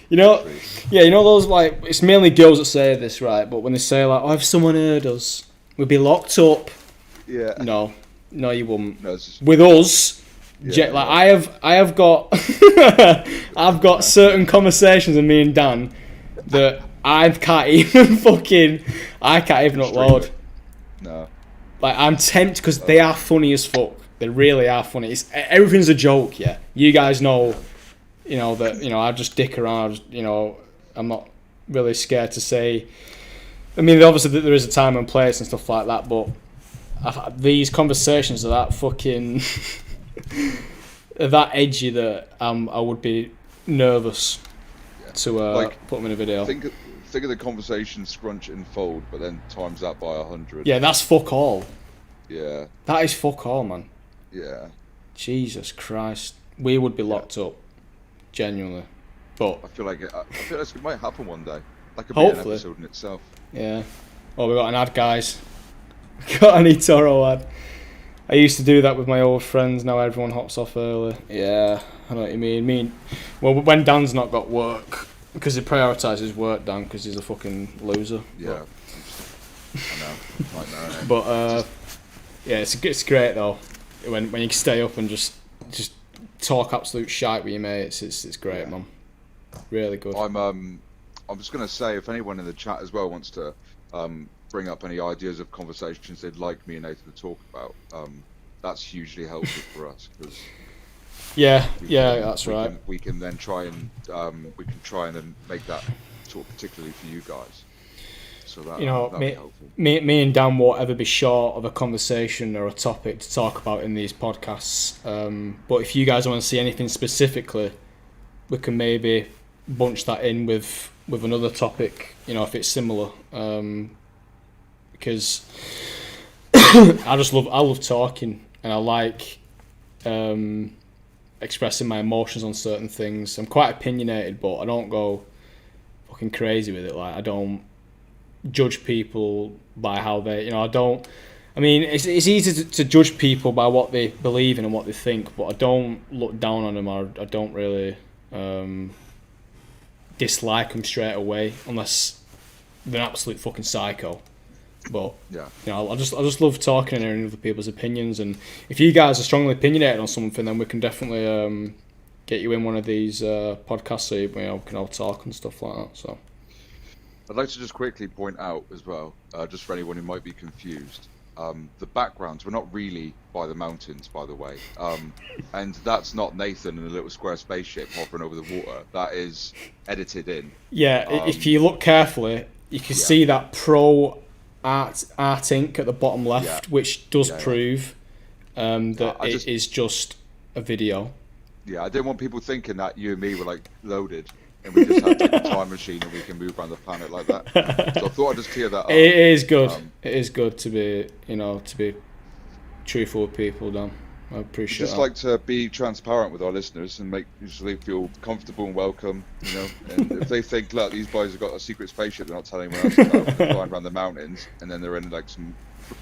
S2: You know, yeah, you know those, like, it's mainly girls that say this, right? But when they say like, "Oh, if someone heard us, we'd be locked up."
S1: Yeah.
S2: No, you wouldn't.
S1: No, it's just,
S2: with us, like I have got, I've got certain conversations with me and Dan that I can't even upload.
S1: No.
S2: Like, I'm tempted, because they are funny as fuck. They really are funny. Everything's a joke, yeah. You guys know, you know, that, you know, I just dick around, you know, I'm not really scared to say. I mean, obviously there is a time and place and stuff like that, but these conversations are that fucking, are that edgy that I would be nervous to like, put them in a video.
S1: Think of the conversation scrunch and fold, but then times that by 100.
S2: Yeah, that's fuck all.
S1: Yeah.
S2: That is fuck all, man.
S1: Yeah.
S2: Jesus Christ. We would be locked up. Genuinely. But
S1: I feel like it might happen one day. That could
S2: hopefully
S1: be an episode in itself.
S2: Yeah. Oh, we got an ad, guys. We got an eToro ad. I used to do that with my old friends. Now everyone hops off early. Yeah, I know what you mean. Well, when Dan's not got work, because he prioritises work, Dan, because he's a fucking loser.
S1: Yeah. I know. Right now,
S2: but yeah, it's great though when you stay up and just talk absolute shite with your mates. It's great, man. Really good.
S1: I'm just gonna say, if anyone in the chat as well wants to bring up any ideas of conversations they'd like me and Nathan to talk about, that's hugely helpful for us, because
S2: that's right.
S1: We can then try and then make that talk particularly for you guys. So that,
S2: you know,
S1: be helpful.
S2: Me and Dan won't ever be short of a conversation or a topic to talk about in these podcasts. But if you guys want to see anything specifically, we can maybe bunch that in with another topic, you know, if it's similar. Because I love talking, and I like expressing my emotions on certain things. I'm quite opinionated, but I don't go fucking crazy with it. Like, I don't judge people by how they, you know, I mean, it's easy to judge people by what they believe in and what they think, but I don't look down on them, or I don't really dislike them straight away, unless they're an absolute fucking psycho. But
S1: yeah,
S2: you know, I just love talking and hearing other people's opinions. And if you guys are strongly opinionated on something, then we can definitely get you in one of these podcasts, so we can all talk and stuff like that. So
S1: I'd like to just quickly point out as well, just for anyone who might be confused, the backgrounds were not really by the mountains, by the way, and that's not Nathan in a little square spaceship hovering over the water. That is edited in.
S2: Yeah, if you look carefully, you can see that Pro Art Ink at the bottom left, which does prove that it is just a video. Yeah,
S1: I didn't want people thinking that you and me were like loaded and we just had like a time machine and we can move around the planet like that. So I thought I'd just clear that up.
S2: It is good. It is good to be, to be truthful with people, Dan. I appreciate
S1: just
S2: that.
S1: like to be transparent with our listeners and make usually feel comfortable and welcome, you know. And if they think, look, these boys have got a secret spaceship they're not telling anyone else about, they're flying around the mountains, and then they're in like some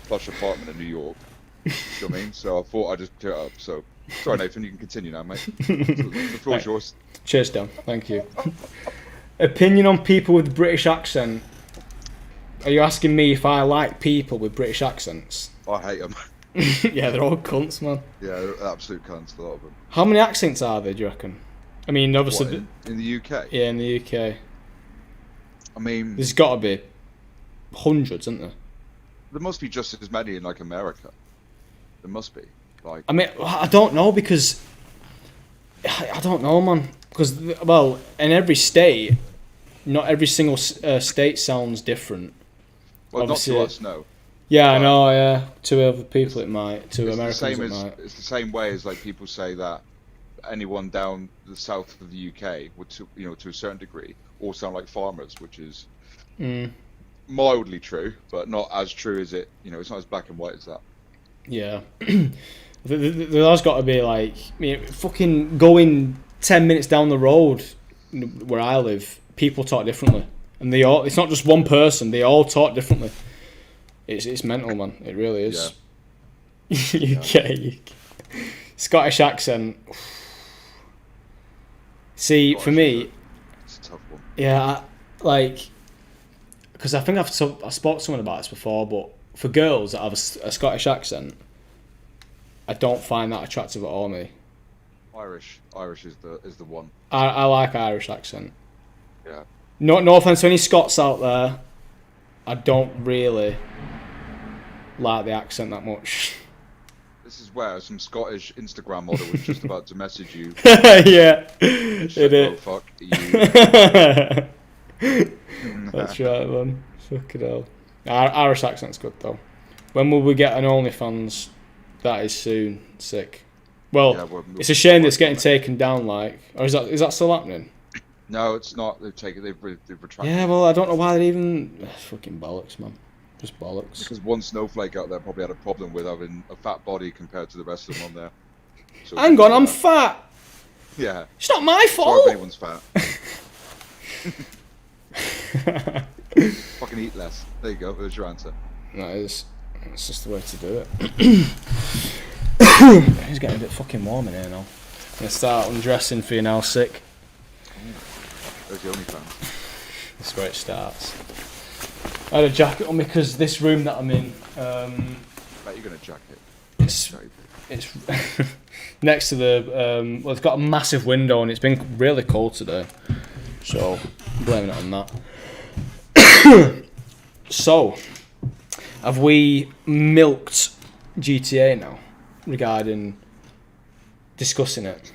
S1: plush apartment in New York. You know what I mean? So I thought I'd just clear it up. So sorry, Nathan, you can continue now, mate. The floor's yours.
S2: Cheers, Dan. Thank you. Opinion on people with British accent. Are you asking me if I like people with British accents?
S1: I hate them.
S2: Yeah, they're all cunts, man.
S1: Yeah, they're absolute cunts, a lot of them.
S2: How many accents are there, do you reckon? I mean, obviously...
S1: What, in the UK?
S2: Yeah, in the UK.
S1: I mean...
S2: There's got to be hundreds, isn't there?
S1: There must be just as many in, like, America. There must be. Like...
S2: I mean, I don't know, because... I don't know, man. Because, well, in every state, not every single state sounds different.
S1: Well, obviously, not to us, no.
S2: Yeah, I know, yeah. To other people it might. To Americans it might.
S1: It's the same way as, like, people say that anyone down the south of the UK would, to a certain degree, all sound like farmers, which is mildly true, but not as true as it, it's not as black and white as that.
S2: Yeah. There's got to be, like, fucking going 10 minutes down the road where I live, people talk differently. And it's not just one person, they all talk differently. It's mental, man. It really is. Yeah. UK. Scottish accent. See, Scottish, for me,
S1: it's a tough one.
S2: Yeah, because I think I spoke to someone about this before, but for girls that have a Scottish accent, I don't find that attractive at all. Me.
S1: Irish is the one.
S2: I like Irish accent.
S1: Yeah.
S2: No offense to any Scots out there. I don't really like the accent that much.
S1: This is where some Scottish Instagram model was just about to message you.
S2: Yeah, it is.
S1: Oh, fuck you.
S2: That's right, man. Fucking hell. Irish accent's good though. When will we get an OnlyFans? That is soon. Sick. Well, yeah, it's a shame that it's getting taken down. Like, or is that still happening?
S1: No, it's not. They've retracted.
S2: Yeah, well, I don't know why they're even... Fucking bollocks, man. Just bollocks.
S1: Because one snowflake out there probably had a problem with having a fat body compared to the rest of them on there. So
S2: hang on, I'm fat!
S1: Yeah.
S2: It's not my fault!
S1: Sorry if anyone's fat. Fucking eat less. There you go, there's your answer.
S2: No, it's just the way to do it. It's getting a bit fucking warm in here now. I'm going to start undressing for you now, sick.
S1: There's the only fan.
S2: That's where it starts. I had a jacket on me because this room that I'm in.
S1: Bet you're gonna jacket.
S2: It's next to the. Well, it's got a massive window and it's been really cold today, so I'm blaming it on that. So, have we milked GTA now regarding discussing it?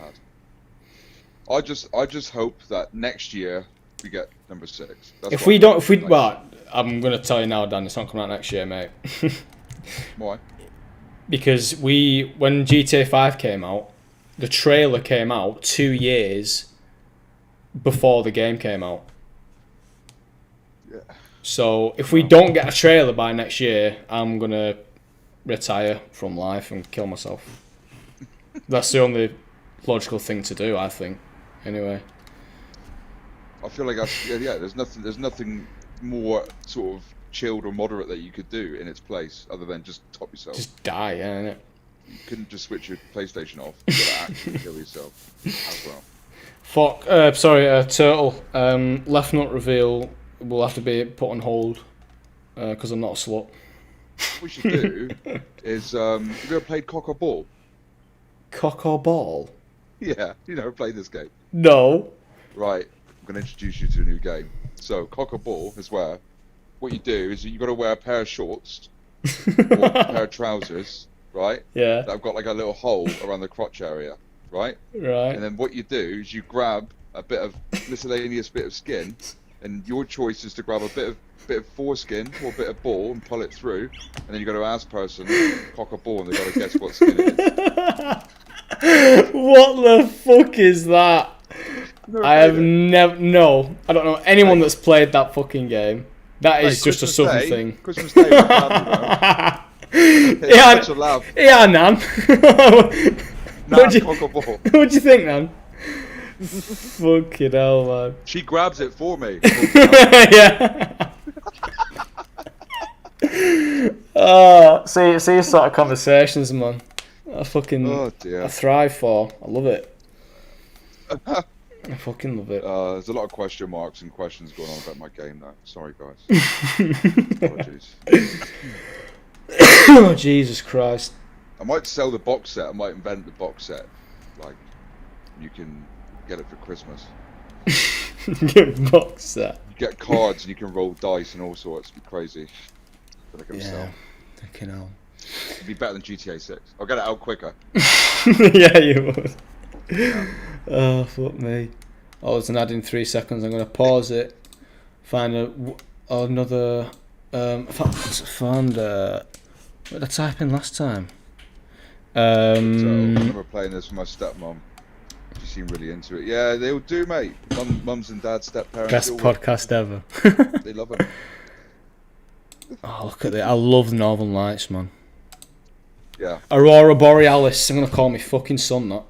S1: I just hope that next year we get number 6.
S2: Well, I'm gonna tell you now, Dan, it's not coming out next year, mate.
S1: Why?
S2: Because when GTA 5 came out, the trailer came out 2 years before the game came out.
S1: Yeah.
S2: So if we don't get a trailer by next year, I'm gonna retire from life and kill myself. That's the only logical thing to do, I think. Anyway,
S1: I feel like there's nothing more sort of chilled or moderate that you could do in its place other than just top yourself.
S2: Just die, yeah, innit?
S1: You couldn't just switch your PlayStation off. You gotta actually kill yourself as well.
S2: Fuck. Turtle. Left nut reveal will have to be put on hold because I'm not a slut.
S1: What we should do is, have you ever played Cock or Ball?
S2: Cock or Ball?
S1: Yeah, you never played this game.
S2: No.
S1: Right, I'm going to introduce you to a new game. So, Cock or Ball is where what you do is you've got to wear a pair of shorts or a pair of trousers, right?
S2: Yeah.
S1: That have got like a little hole around the crotch area, right?
S2: Right.
S1: And then what you do is you grab a bit of miscellaneous bit of skin, and your choice is to grab a bit of foreskin or a bit of ball and pull it through, and then you got to ask person cock or ball, and they got to guess what skin it is.
S2: What the fuck is that? I have never. No, I don't know anyone that's played that fucking game. That is just a southern thing.
S1: Christmas Day, Such a laugh.
S2: Yeah, Nan. What do you think, Nan? Fucking hell, man.
S1: She grabs it for me.
S2: Yeah. See sort of conversations, man. I thrive for. I love it. I fucking love it.
S1: There's a lot of question marks and questions going on about my game now. Sorry, guys. Apologies.
S2: Oh, Jesus Christ.
S1: I might sell the box set. I might invent the box set. Like, you can get it for Christmas.
S2: Get box set.
S1: You get cards and you can roll dice and all sorts. It'd be crazy. But I can sell.
S2: Fucking hell.
S1: It'd be better than GTA 6. I'll get it out quicker.
S2: Yeah, you would. Oh, fuck me. Oh, there's an ad in 3 seconds. I'm going to pause it. Find another... found... what did I type in last time?
S1: So, I remember playing this with my stepmom. She seemed really into it. Yeah, they all do, mate. Mums and dads, step-parents.
S2: Best podcast ever.
S1: They love it.
S2: Oh, look at that. I love the Northern Lights, man.
S1: Yeah.
S2: Aurora Borealis. I'm going to call me fucking son that.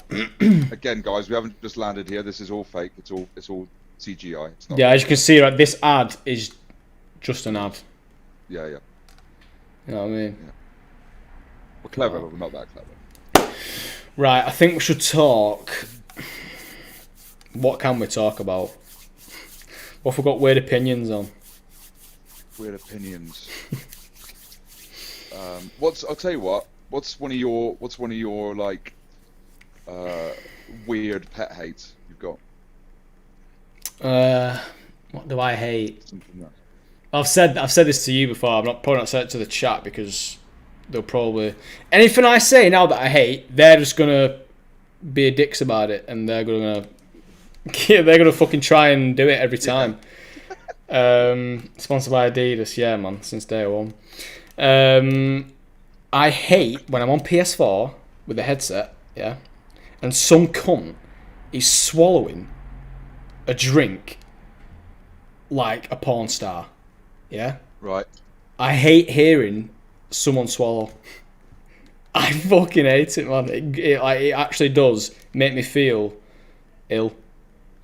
S1: Again, guys, we haven't just landed here. This is all fake. It's all CGI. It's not
S2: yeah, as you can see, right, this ad is just an ad.
S1: Yeah.
S2: You know what I mean?
S1: Yeah. We're clever, but we're not that clever.
S2: Right, I think we should talk. What can we talk about? What have we got weird opinions on?
S1: Weird opinions. I'll tell you what. What's one of your like weird pet hates you've got?
S2: What do I hate?
S1: Something like
S2: I've said this to you before. I'm probably not said it to the chat because they'll probably anything I say now that I hate, they're just gonna be dicks about it, and they're gonna fucking try and do it every time. Sponsored by Adidas, yeah, man, since day one. I hate when I'm on PS4 with the headset, yeah, and some cunt is swallowing a drink like a porn star, yeah.
S1: Right.
S2: I hate hearing someone swallow. I fucking hate it, man. It actually does make me feel ill.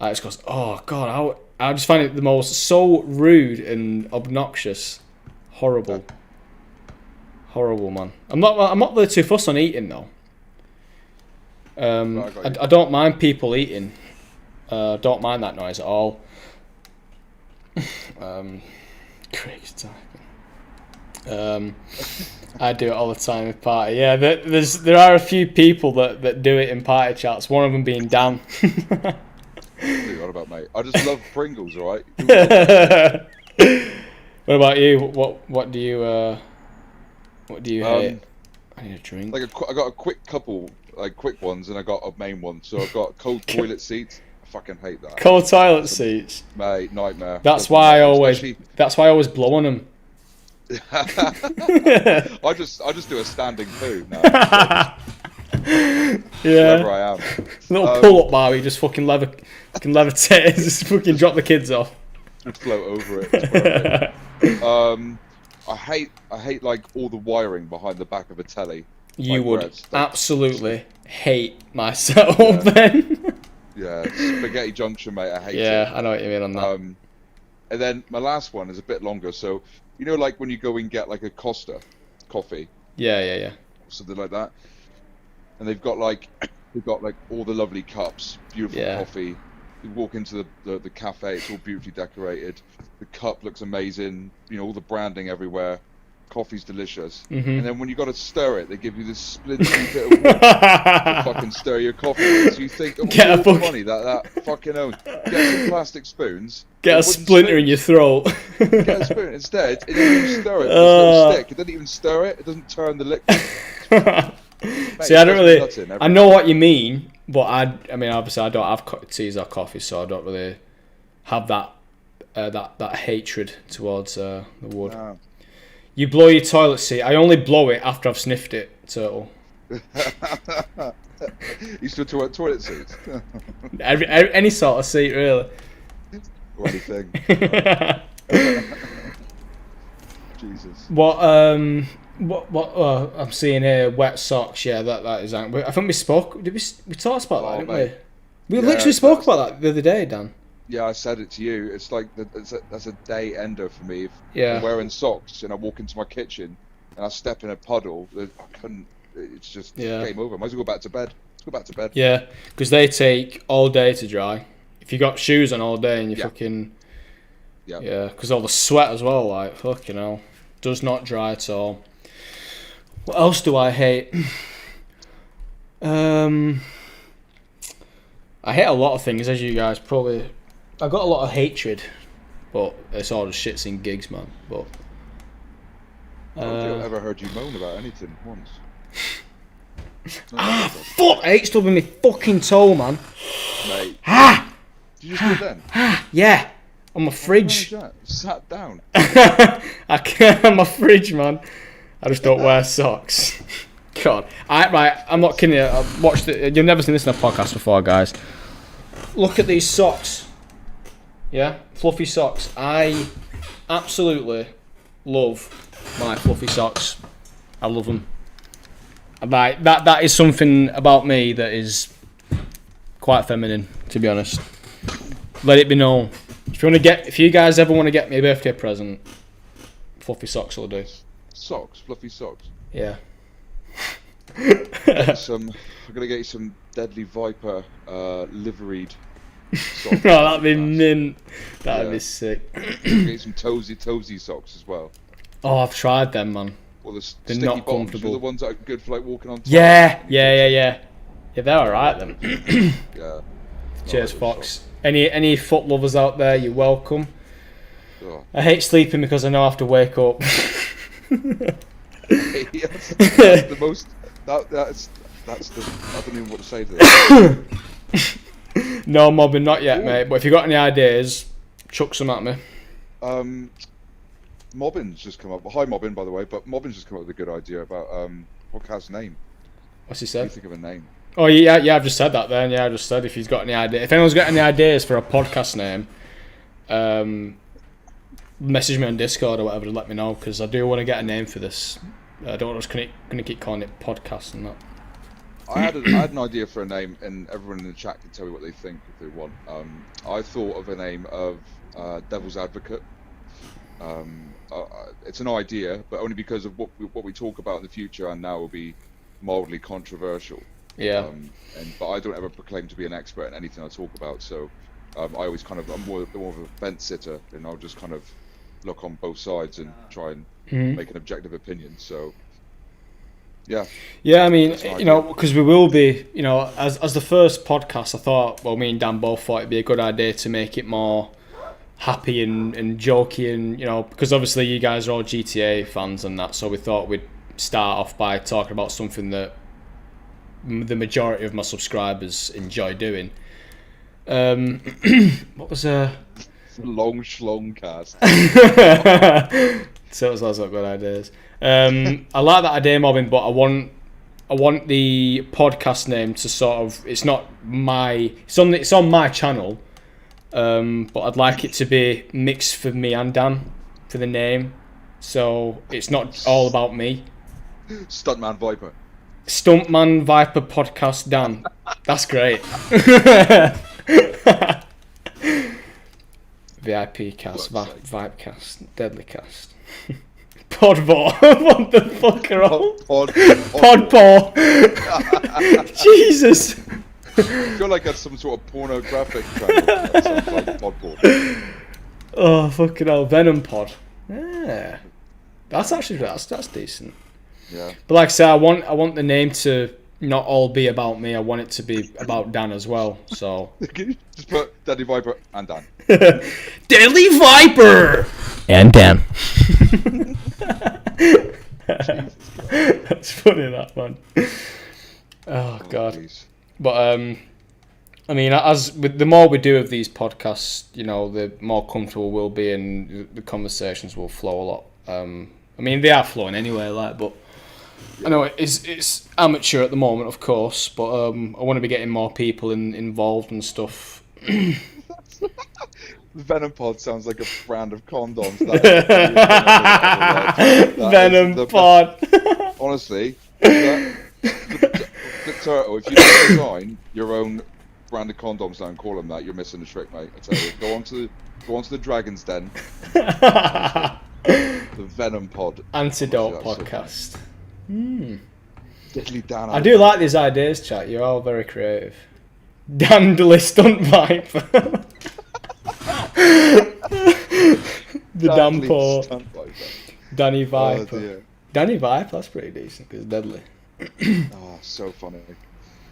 S2: I just goes, oh god, I just find it so rude and obnoxious, horrible, man. I'm not really too fussed on eating though. I don't mind people eating. Don't mind that noise at all. Craig's typing. I do it all the time with party. Yeah, there are a few people that do it in party chats. One of them being Dan.
S1: What about, mate? I just love Pringles, alright?
S2: What about you? What do you hate? I need a drink.
S1: Like I got a quick couple, like quick ones, and I got a main one. So I've got cold toilet seats. I fucking hate that.
S2: Cold toilet seats,
S1: mate, nightmare.
S2: That's why I always blow on them.
S1: I just do a standing poo now.
S2: Yeah.
S1: Wherever I am.
S2: Little pull-up bar where you just fucking levitate, just fucking drop the kids off.
S1: Just float over it. I hate like all the wiring behind the back of a telly.
S2: You would absolutely hate my setup then.
S1: Yeah, spaghetti junction, mate. I hate it.
S2: Yeah, I know what you mean on that.
S1: And then my last one is a bit longer. So you know, like when you go and get like a Costa coffee.
S2: Yeah.
S1: Something like that. And they've got like all the lovely cups, beautiful coffee. You walk into the cafe, it's all beautifully decorated. The cup looks amazing. You know, all the branding everywhere. Coffee's delicious.
S2: Mm-hmm.
S1: And then when you got to stir it, they give you this splintery bit of wood to fucking stir your coffee with. So you think, all the money that fucking owns. Get some plastic spoons.
S2: Get a splinter in your throat.
S1: Get a spoon. Instead, it doesn't even stir it. It's a little stick. It doesn't even stir it. It doesn't turn the liquid. Mate,
S2: see, I don't really. I know what you mean, but I mean, obviously, I don't have teas or coffee, so I don't really have that hatred towards the wood. No. You blow your toilet seat. I only blow it after I've sniffed it. Turtle.
S1: You still talk about toilet seats?
S2: Any sort of seat, really.
S1: Or anything. Jesus.
S2: What I'm seeing here, wet socks. Yeah, that is. I think we spoke. We talked about that, didn't we? We literally spoke about that the other day, Dan.
S1: Yeah, I said it to you. It's like that's a day ender for me. If
S2: Yeah.
S1: I'm wearing socks and I walk into my kitchen and I step in a puddle, I couldn't. It's just game over. Might as well go back to bed. Let's go back to bed.
S2: Yeah, because they take all day to dry. If you got shoes on all day and you fucking because all the sweat as well, like fucking hell, does not dry at all. What else do I hate? I hate a lot of things, as you guys probably. I got a lot of hatred, but it's all just shits in gigs, man. But
S1: I don't think I've ever heard you moan about anything once.
S2: Fuck! I hate stubbing my fucking toe, man.
S1: Mate. Did you just do it then?
S2: Yeah, on my fridge.
S1: Sat down.
S2: I can't on my fridge, man. I just don't wear socks. God, I'm not kidding you. I've watched it. You've never seen this in a podcast before, guys. Look at these socks. Yeah, fluffy socks. I absolutely love my fluffy socks. I love them. That is something about me that is quite feminine, to be honest. Let it be known. If you guys ever want to get me a birthday present, fluffy socks will do.
S1: Socks, fluffy socks.
S2: Yeah.
S1: I'm gonna get you some deadly Vipor liveried socks.
S2: Oh, that'd be mint. That'd be sick.
S1: Get you some toesy socks as well.
S2: Oh, I've tried them, man.
S1: Well,
S2: they're not comfortable.
S1: The ones that are good for like walking on top.
S2: Yeah, they're alright then.
S1: Yeah.
S2: Cheers, Fox. Any foot lovers out there, you're welcome. Oh. I hate sleeping because I know I have to wake up.
S1: That's the most. That's the. I don't even know what to say to that.
S2: No mobbing, not yet, mate. But if you got any ideas, chuck some at me.
S1: Mobbin's just come up. Well, hi, Mobbin, by the way. But Mobbin's just come up with a good idea about podcast name.
S2: What's he said?
S1: What do you think of a name?
S2: Oh yeah, I've just said that. Then I just said if he's got any idea, if anyone's got any ideas for a podcast name, message me on Discord or whatever to let me know, because I do want to get a name for this. I don't just gonna keep calling it podcast and that.
S1: I had an idea for a name, and everyone in the chat can tell me what they think if they want. I thought of a name of Devil's Advocate. It's an idea, but only because of what we talk about in the future, and now will be mildly controversial.
S2: Yeah.
S1: But I don't ever proclaim to be an expert in anything I talk about, so I'm more of a fence sitter, and I'll just kind of look on both sides and try and make an objective opinion. So. Yeah.
S2: Yeah, I mean, because we will be, as the first podcast, I thought, well, me and Dan both thought it'd be a good idea to make it more happy and jokey, and because obviously you guys are all GTA fans and that, so we thought we'd start off by talking about something that the majority of my subscribers enjoy doing. What was
S1: long schlong cast.
S2: So that's not good ideas. I like that idea, mobbing, but I want the podcast name to sort of, it's on my channel, but I'd like it to be mixed for me and Dan for the name, so it's not all about me.
S1: Stuntman Viper
S2: podcast Dan. That's great. VIP cast, Vipecast, Deadly cast. Podball. What the fuck are all? Podball. Jesus.
S1: I feel like that's some sort of pornographic channel. That sounds like Podball.
S2: Oh, fucking hell. Venom Pod. Yeah. That's decent.
S1: Yeah.
S2: But like I say, I want the name to not all be about me. I want it to be about Dan as well. So
S1: just put Deadly Viper and Dan.
S2: Deadly Viper and Dan. That's funny, that man. Oh god. Geez. But I mean, the more we do of these podcasts, the more comfortable we'll be, and the conversations will flow a lot. I mean, they are flowing anyway, but. I know it's amateur at the moment, of course, but I want to be getting more people involved and stuff.
S1: Venom Pod sounds like a brand of condoms.
S2: Venom Pod.
S1: Honestly, the turtle. If you don't design your own brand of condoms now and call them that, you're missing the trick, mate. I tell you. Go on to the Dragon's Den. The Venom Pod.
S2: Antidote podcast.
S1: Deadly Dan.
S2: I do like these ideas, chat. You're all very creative. Dandly Stunt Viper. The Dampo. Danny Viper.
S1: Oh,
S2: Danny Viper, that's pretty decent because deadly.
S1: Oh, so funny.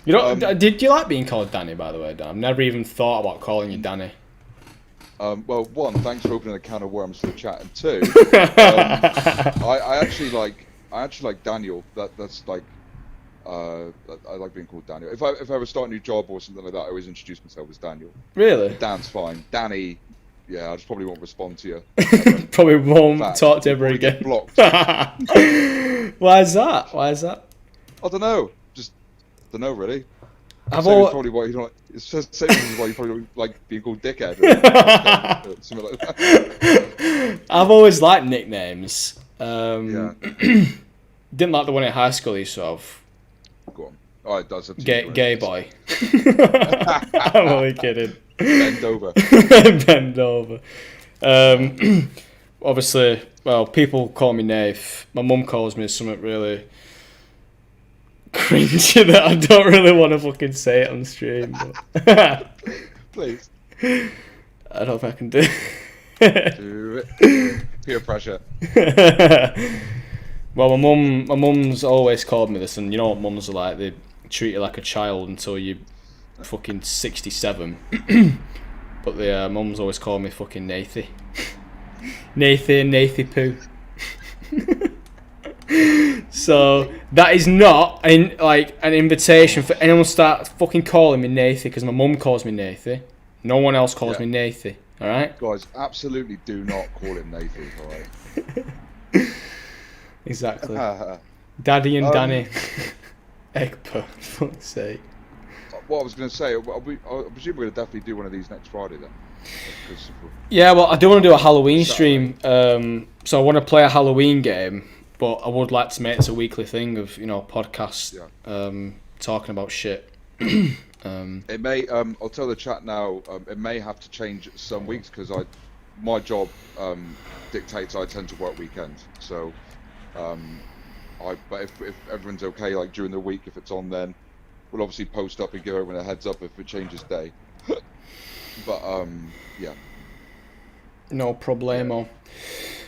S2: You know, did you like being called Danny, by the way, Dan? I've never even thought about calling you Danny.
S1: Well, one, thanks for opening a can of worms for the chat, and two, I actually like Daniel. That's like, I like being called Daniel. If I ever start a new job or something like that, I always introduce myself as Daniel.
S2: Really?
S1: Dan's fine. Danny, yeah, I just probably won't respond to you.
S2: Probably won't talk to you ever again.
S1: Blocked.
S2: Why is that?
S1: I don't know. Just don't know really.
S2: Probably
S1: why you don't. It's just same reason why you probably don't like being called dickhead. Or something like that.
S2: I've always liked nicknames.
S1: Yeah.
S2: Didn't like the one in high school you saw of.
S1: Go on. Oh, it does.
S2: Gay boy. I'm only kidding.
S1: Bend over.
S2: Bend over. Obviously, well, people call me Nath. My mum calls me something really cringy that I don't really want to fucking say it on stream. But
S1: Please.
S2: I don't know if I can do
S1: it. Do it. Peer pressure.
S2: Well, my mum's always called me this, and you know what mums are like. They treat you like a child until you're fucking 67. But the mum's always called me fucking Nathy. Nathy Poo. So that is not an invitation for anyone to start fucking calling me Nathy, because my mum calls me Nathy. No one else calls me Nathy. All right,
S1: guys, absolutely do not call him Nathy. All right.
S2: Exactly. Daddy and Danny. Egper, for fuck's sake.
S1: What I was going to say, I presume we're going to definitely do one of these next Friday then.
S2: Yeah, well, I do want to do a Halloween stream. So I want to play a Halloween game, but I would like to make it a weekly thing of, podcasts, talking about shit.
S1: It may, I'll tell the chat now, it may have to change some weeks because my job dictates I tend to work weekends. So, but if everyone's okay, like during the week, if it's on, then we'll obviously post up and give everyone a heads up if it changes day. But yeah.
S2: No problemo.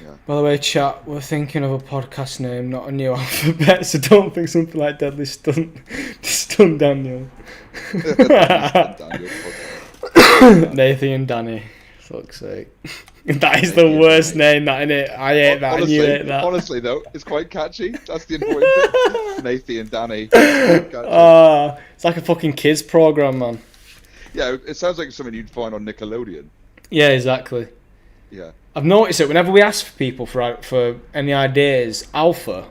S1: Yeah.
S2: By the way, chat, we're thinking of a podcast name, not a new alphabet, so don't think something like Deadly Stunt. Stunt Daniel. Nathan and Danny. Fuck's sake. That is the worst name, that, innit? I hate that, and you hate that.
S1: Honestly, though, it's quite catchy. That's the important thing. Nathan and Danny.
S2: It's like a fucking kids program, man.
S1: Yeah, it sounds like something you'd find on Nickelodeon.
S2: Yeah, exactly.
S1: Yeah.
S2: I've noticed it whenever we ask people for any ideas, Alpha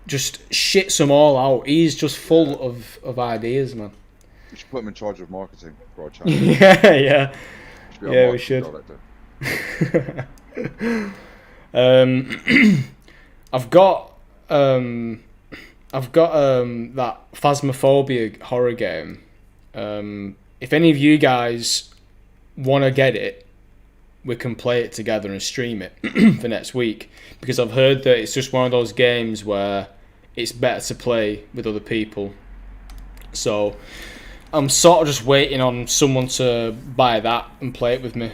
S2: just shits them all out. He's just full of ideas, man.
S1: We should put him in charge of marketing for our channel.
S2: Yeah. We should. I've got that Phasmophobia horror game. If any of you guys want to get it, we can play it together and stream it for next week, because I've heard that it's just one of those games where it's better to play with other people. So I'm sort of just waiting on someone to buy that and play it with me.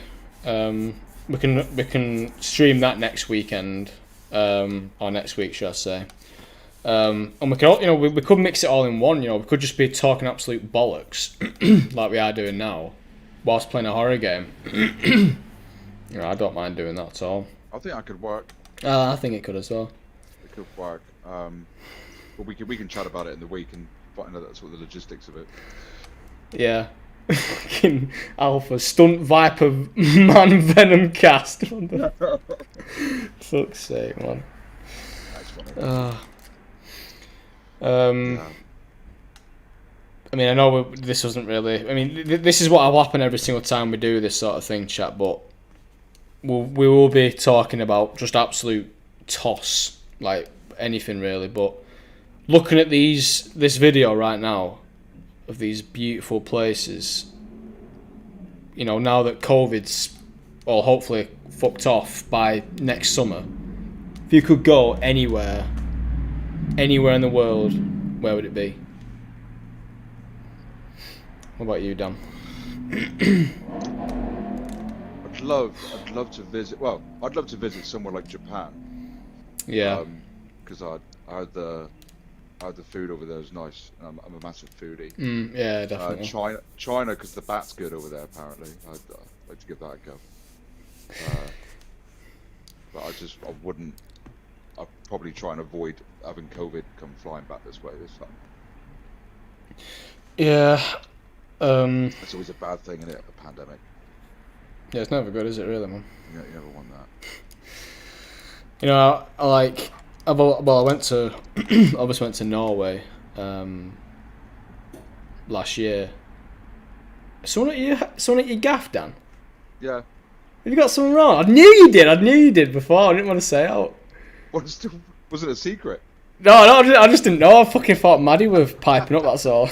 S2: We can stream that next weekend, or next week, should I say? And we can, we could mix it all in one. We could just be talking absolute bollocks, like we are doing now, whilst playing a horror game. I don't mind doing that at all.
S1: I think that could work.
S2: I think it could as well.
S1: It could work. But we can chat about it in the week and find out that's what the logistics of it.
S2: Yeah. Fucking Alpha Stunt Viper Man Venom cast. Fuck's sake, man.
S1: That's funny.
S2: I mean, I know this wasn't really. I mean, this is what will happen every single time we do this sort of thing, chat. But we will be talking about just absolute toss, like anything really. But looking at this video right now of these beautiful places, you know, now that COVID's hopefully fucked off by next summer, if you could go anywhere in the world, where would it be? What about you, Dan?
S1: I'd love to visit. Well, I'd love to visit somewhere like Japan.
S2: Yeah.
S1: Because I heard the food over there is nice. I'm a massive foidie.
S2: Yeah, definitely.
S1: China, because the bat's good over there. Apparently, I'd like to give that a go. But I wouldn't. I'd probably try and avoid having COVID come flying back this way this time.
S2: Yeah.
S1: It's always a bad thing, isn't it? A pandemic.
S2: Yeah, it's never good, is it, really, man?
S1: You never want that.
S2: You know, I went to, obviously went to Norway last year. Someone at your gaff, Dan?
S1: Yeah.
S2: Have you got something wrong? I knew you did before. I didn't want to say it out.
S1: Was it a secret?
S2: No, I just didn't know. I fucking thought Maddie was piping up, that's all.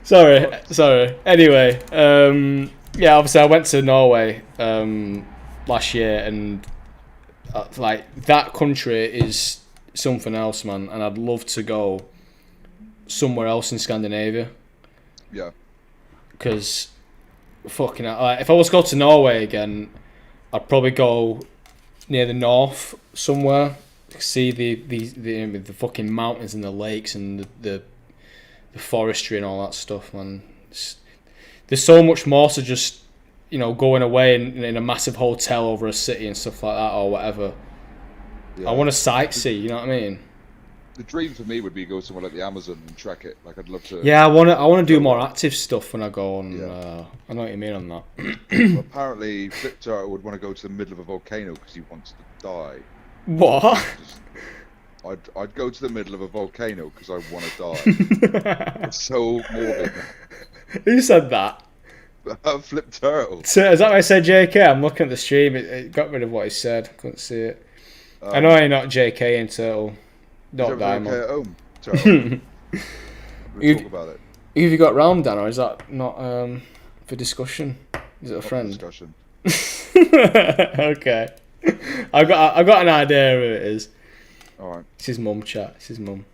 S2: Sorry. Anyway, yeah, obviously I went to Norway last year, and like that country is something else, man. And I'd love to go somewhere else in Scandinavia.
S1: Yeah.
S2: Because fucking, if I was to go to Norway again, I'd probably go near the north somewhere. See the fucking mountains and the lakes and the forestry and all that stuff, man. There's so much more to just, you know, going away in a massive hotel over a city and stuff like that or whatever. Yeah. I want to sightsee, you know what I mean?
S1: The dream for me would be go somewhere like the Amazon and trek it. Like I'd love to.
S2: Yeah, I want to do more active stuff when I go on. Yeah. I know what you mean on that.
S1: Well, apparently, Victor would want to go to the middle of a volcano because he wants to die.
S2: What?
S1: I'd go to the middle of a volcano because I want to die. It's so morbid.
S2: Who said that?
S1: Flip Turtle.
S2: So, is that why I said JK? I'm looking at the stream. It got rid of what he said. Couldn't see it. I know you're not JK in Turtle. Not Diamond.
S1: Okay at home, Turtle. We'll talk about it.
S2: Who have you got round, Dan, or is that not for discussion? Is it a friend?
S1: Discussion.
S2: Okay. I got an idea who it is.
S1: All right.
S2: It's his mum, chat. It's his mum.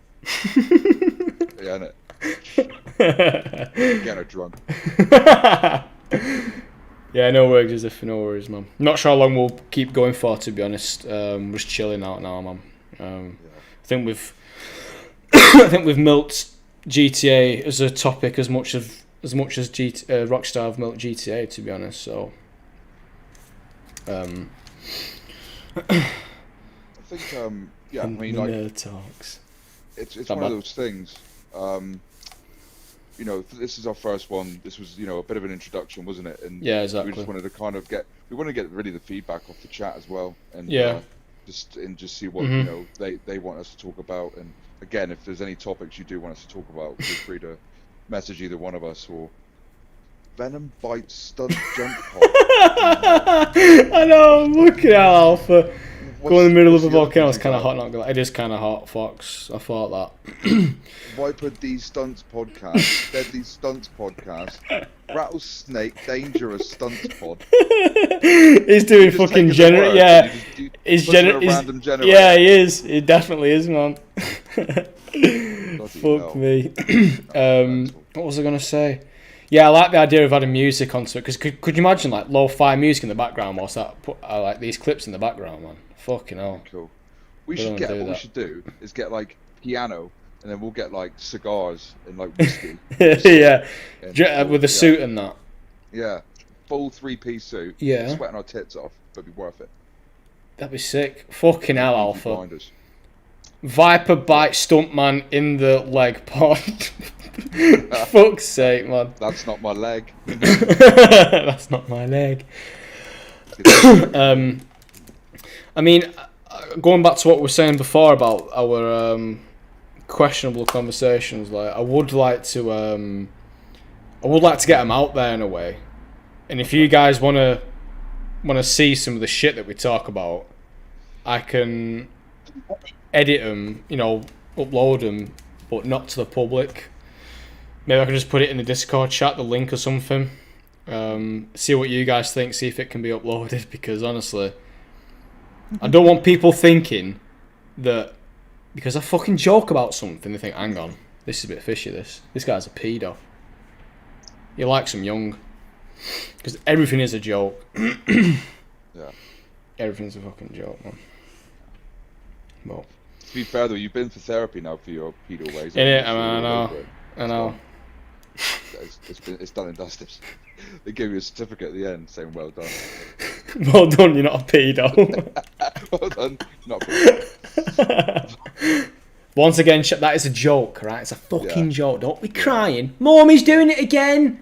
S1: Yeah, innit? Get her drunk.
S2: Yeah, no worries, no worries, man. Not sure how long we'll keep going for, to be honest. We're just chilling out now, man. Yeah. I think we've milked GTA as a topic as much as Rockstar have milked GTA, to be honest. So,
S1: I think yeah, I mean, like
S2: talks.
S1: It's one of those things. You know, this is our first one. This was, you know, a bit of an introduction, wasn't it? And
S2: yeah, exactly.
S1: We just wanted to kind of get really the feedback off the chat as well, and just see what you know they want us to talk about. And again, if there's any topics you do want us to talk about, feel free to message either one of us or Venom Bites Stunt Jump Pod.
S2: I know. I'm looking at Alpha. Go in the middle of a volcano. It's kind of hot. Not gonna. It is kind of hot, Fox. I thought that.
S1: Viper D Stunts Podcast, Deadly Stunts Podcast, Rattlesnake Dangerous Stunts Pod.
S2: He's doing fucking generate. Yeah, he's random generator. Yeah, he is. He definitely is, man. Fuck me. What was I gonna say? Yeah, I like the idea of adding music onto it, because could you imagine like lo-fi music in the background whilst that put like these clips in the background, man? Fucking hell.
S1: Cool. We should do is get like piano, and then we'll get like cigars and like whiskey.
S2: Yeah, with the suit and that.
S1: Yeah, full 3-piece suit.
S2: Yeah,
S1: sweating our tits off, but be worth it.
S2: That'd be sick. Fucking hell, Alpha. Viper bite stuntman in the leg pod. Fuck's sake, man.
S1: That's not my leg.
S2: That's not my leg. I mean, going back to what we were saying before about our questionable conversations, like I would like to I would like to get them out there in a way. And if you guys want to see some of the shit that we talk about, I can edit them, you know, upload them, but not to the public. Maybe I can just put it in the Discord chat, the link or something. See what you guys think, see if it can be uploaded, because honestly, I don't want people thinking that because I fucking joke about something, they think, hang on, this is a bit fishy, this guy's a pedo. He likes him young. Because everything is a joke.
S1: Yeah.
S2: Everything's a fucking joke, man. Well,
S1: to be fair though, you've been for therapy now for your pedo ways.
S2: I know.
S1: It's done and dusted. They gave you a certificate at the end saying well done.
S2: Well done, you're not a pedo.
S1: Well done, not a pedo.
S2: Once again, that is a joke, right? It's a fucking joke. Don't be crying. Mommy's doing it again.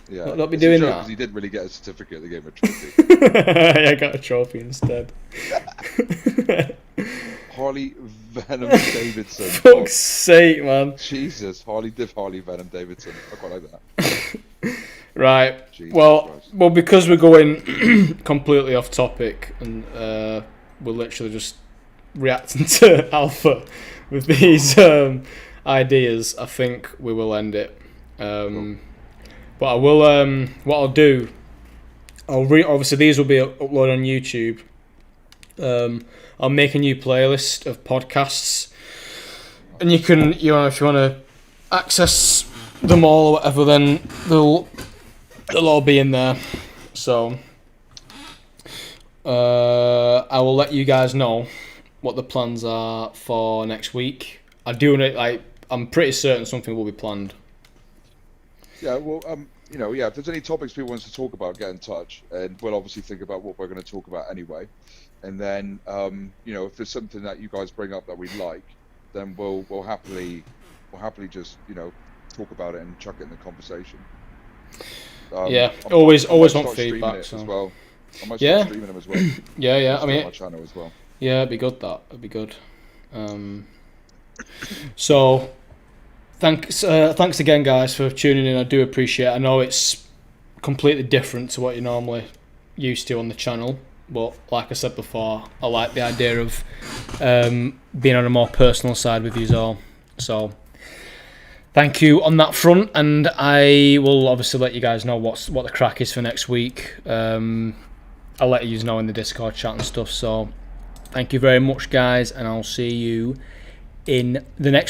S1: Yeah,
S2: don't be doing that.
S1: He didn't really get a certificate. They gave him a trophy.
S2: Yeah, I got a trophy instead.
S1: Harley Venom Davidson.
S2: Fuck's sake, man.
S1: Jesus, Harley Venom Davidson. I quite like that.
S2: Right.
S1: Jesus
S2: well,
S1: Christ.
S2: because we're going completely off topic and we're literally just reacting to Alpha with these ideas, I think we will end it.
S1: Cool.
S2: But I will. What I'll do, obviously these will be uploaded on YouTube. I'll make a new playlist of podcasts, and if you want to access them all or whatever, then they'll all be in there. So I will let you guys know what the plans are for next week. I'm pretty certain something will be planned.
S1: Yeah, well, if there's any topics people want us to talk about, get in touch, and we'll obviously think about what we're going to talk about anyway. And then, if there's something that you guys bring up that we like, then we'll happily just talk about it and chuck it in the conversation.
S2: Always want feedback
S1: as well. I might start streaming them as well.
S2: Yeah. I mean,
S1: on my channel as well.
S2: Yeah, it'd be good. It'd be good. So. Thanks again, guys, for tuning in. I do appreciate it. I know it's completely different to what you're normally used to on the channel, but like I said before, I like the idea of being on a more personal side with you all. So thank you on that front, and I will obviously let you guys know what the crack is for next week. I'll let you know in the Discord chat and stuff. So thank you very much, guys, and I'll see you in the next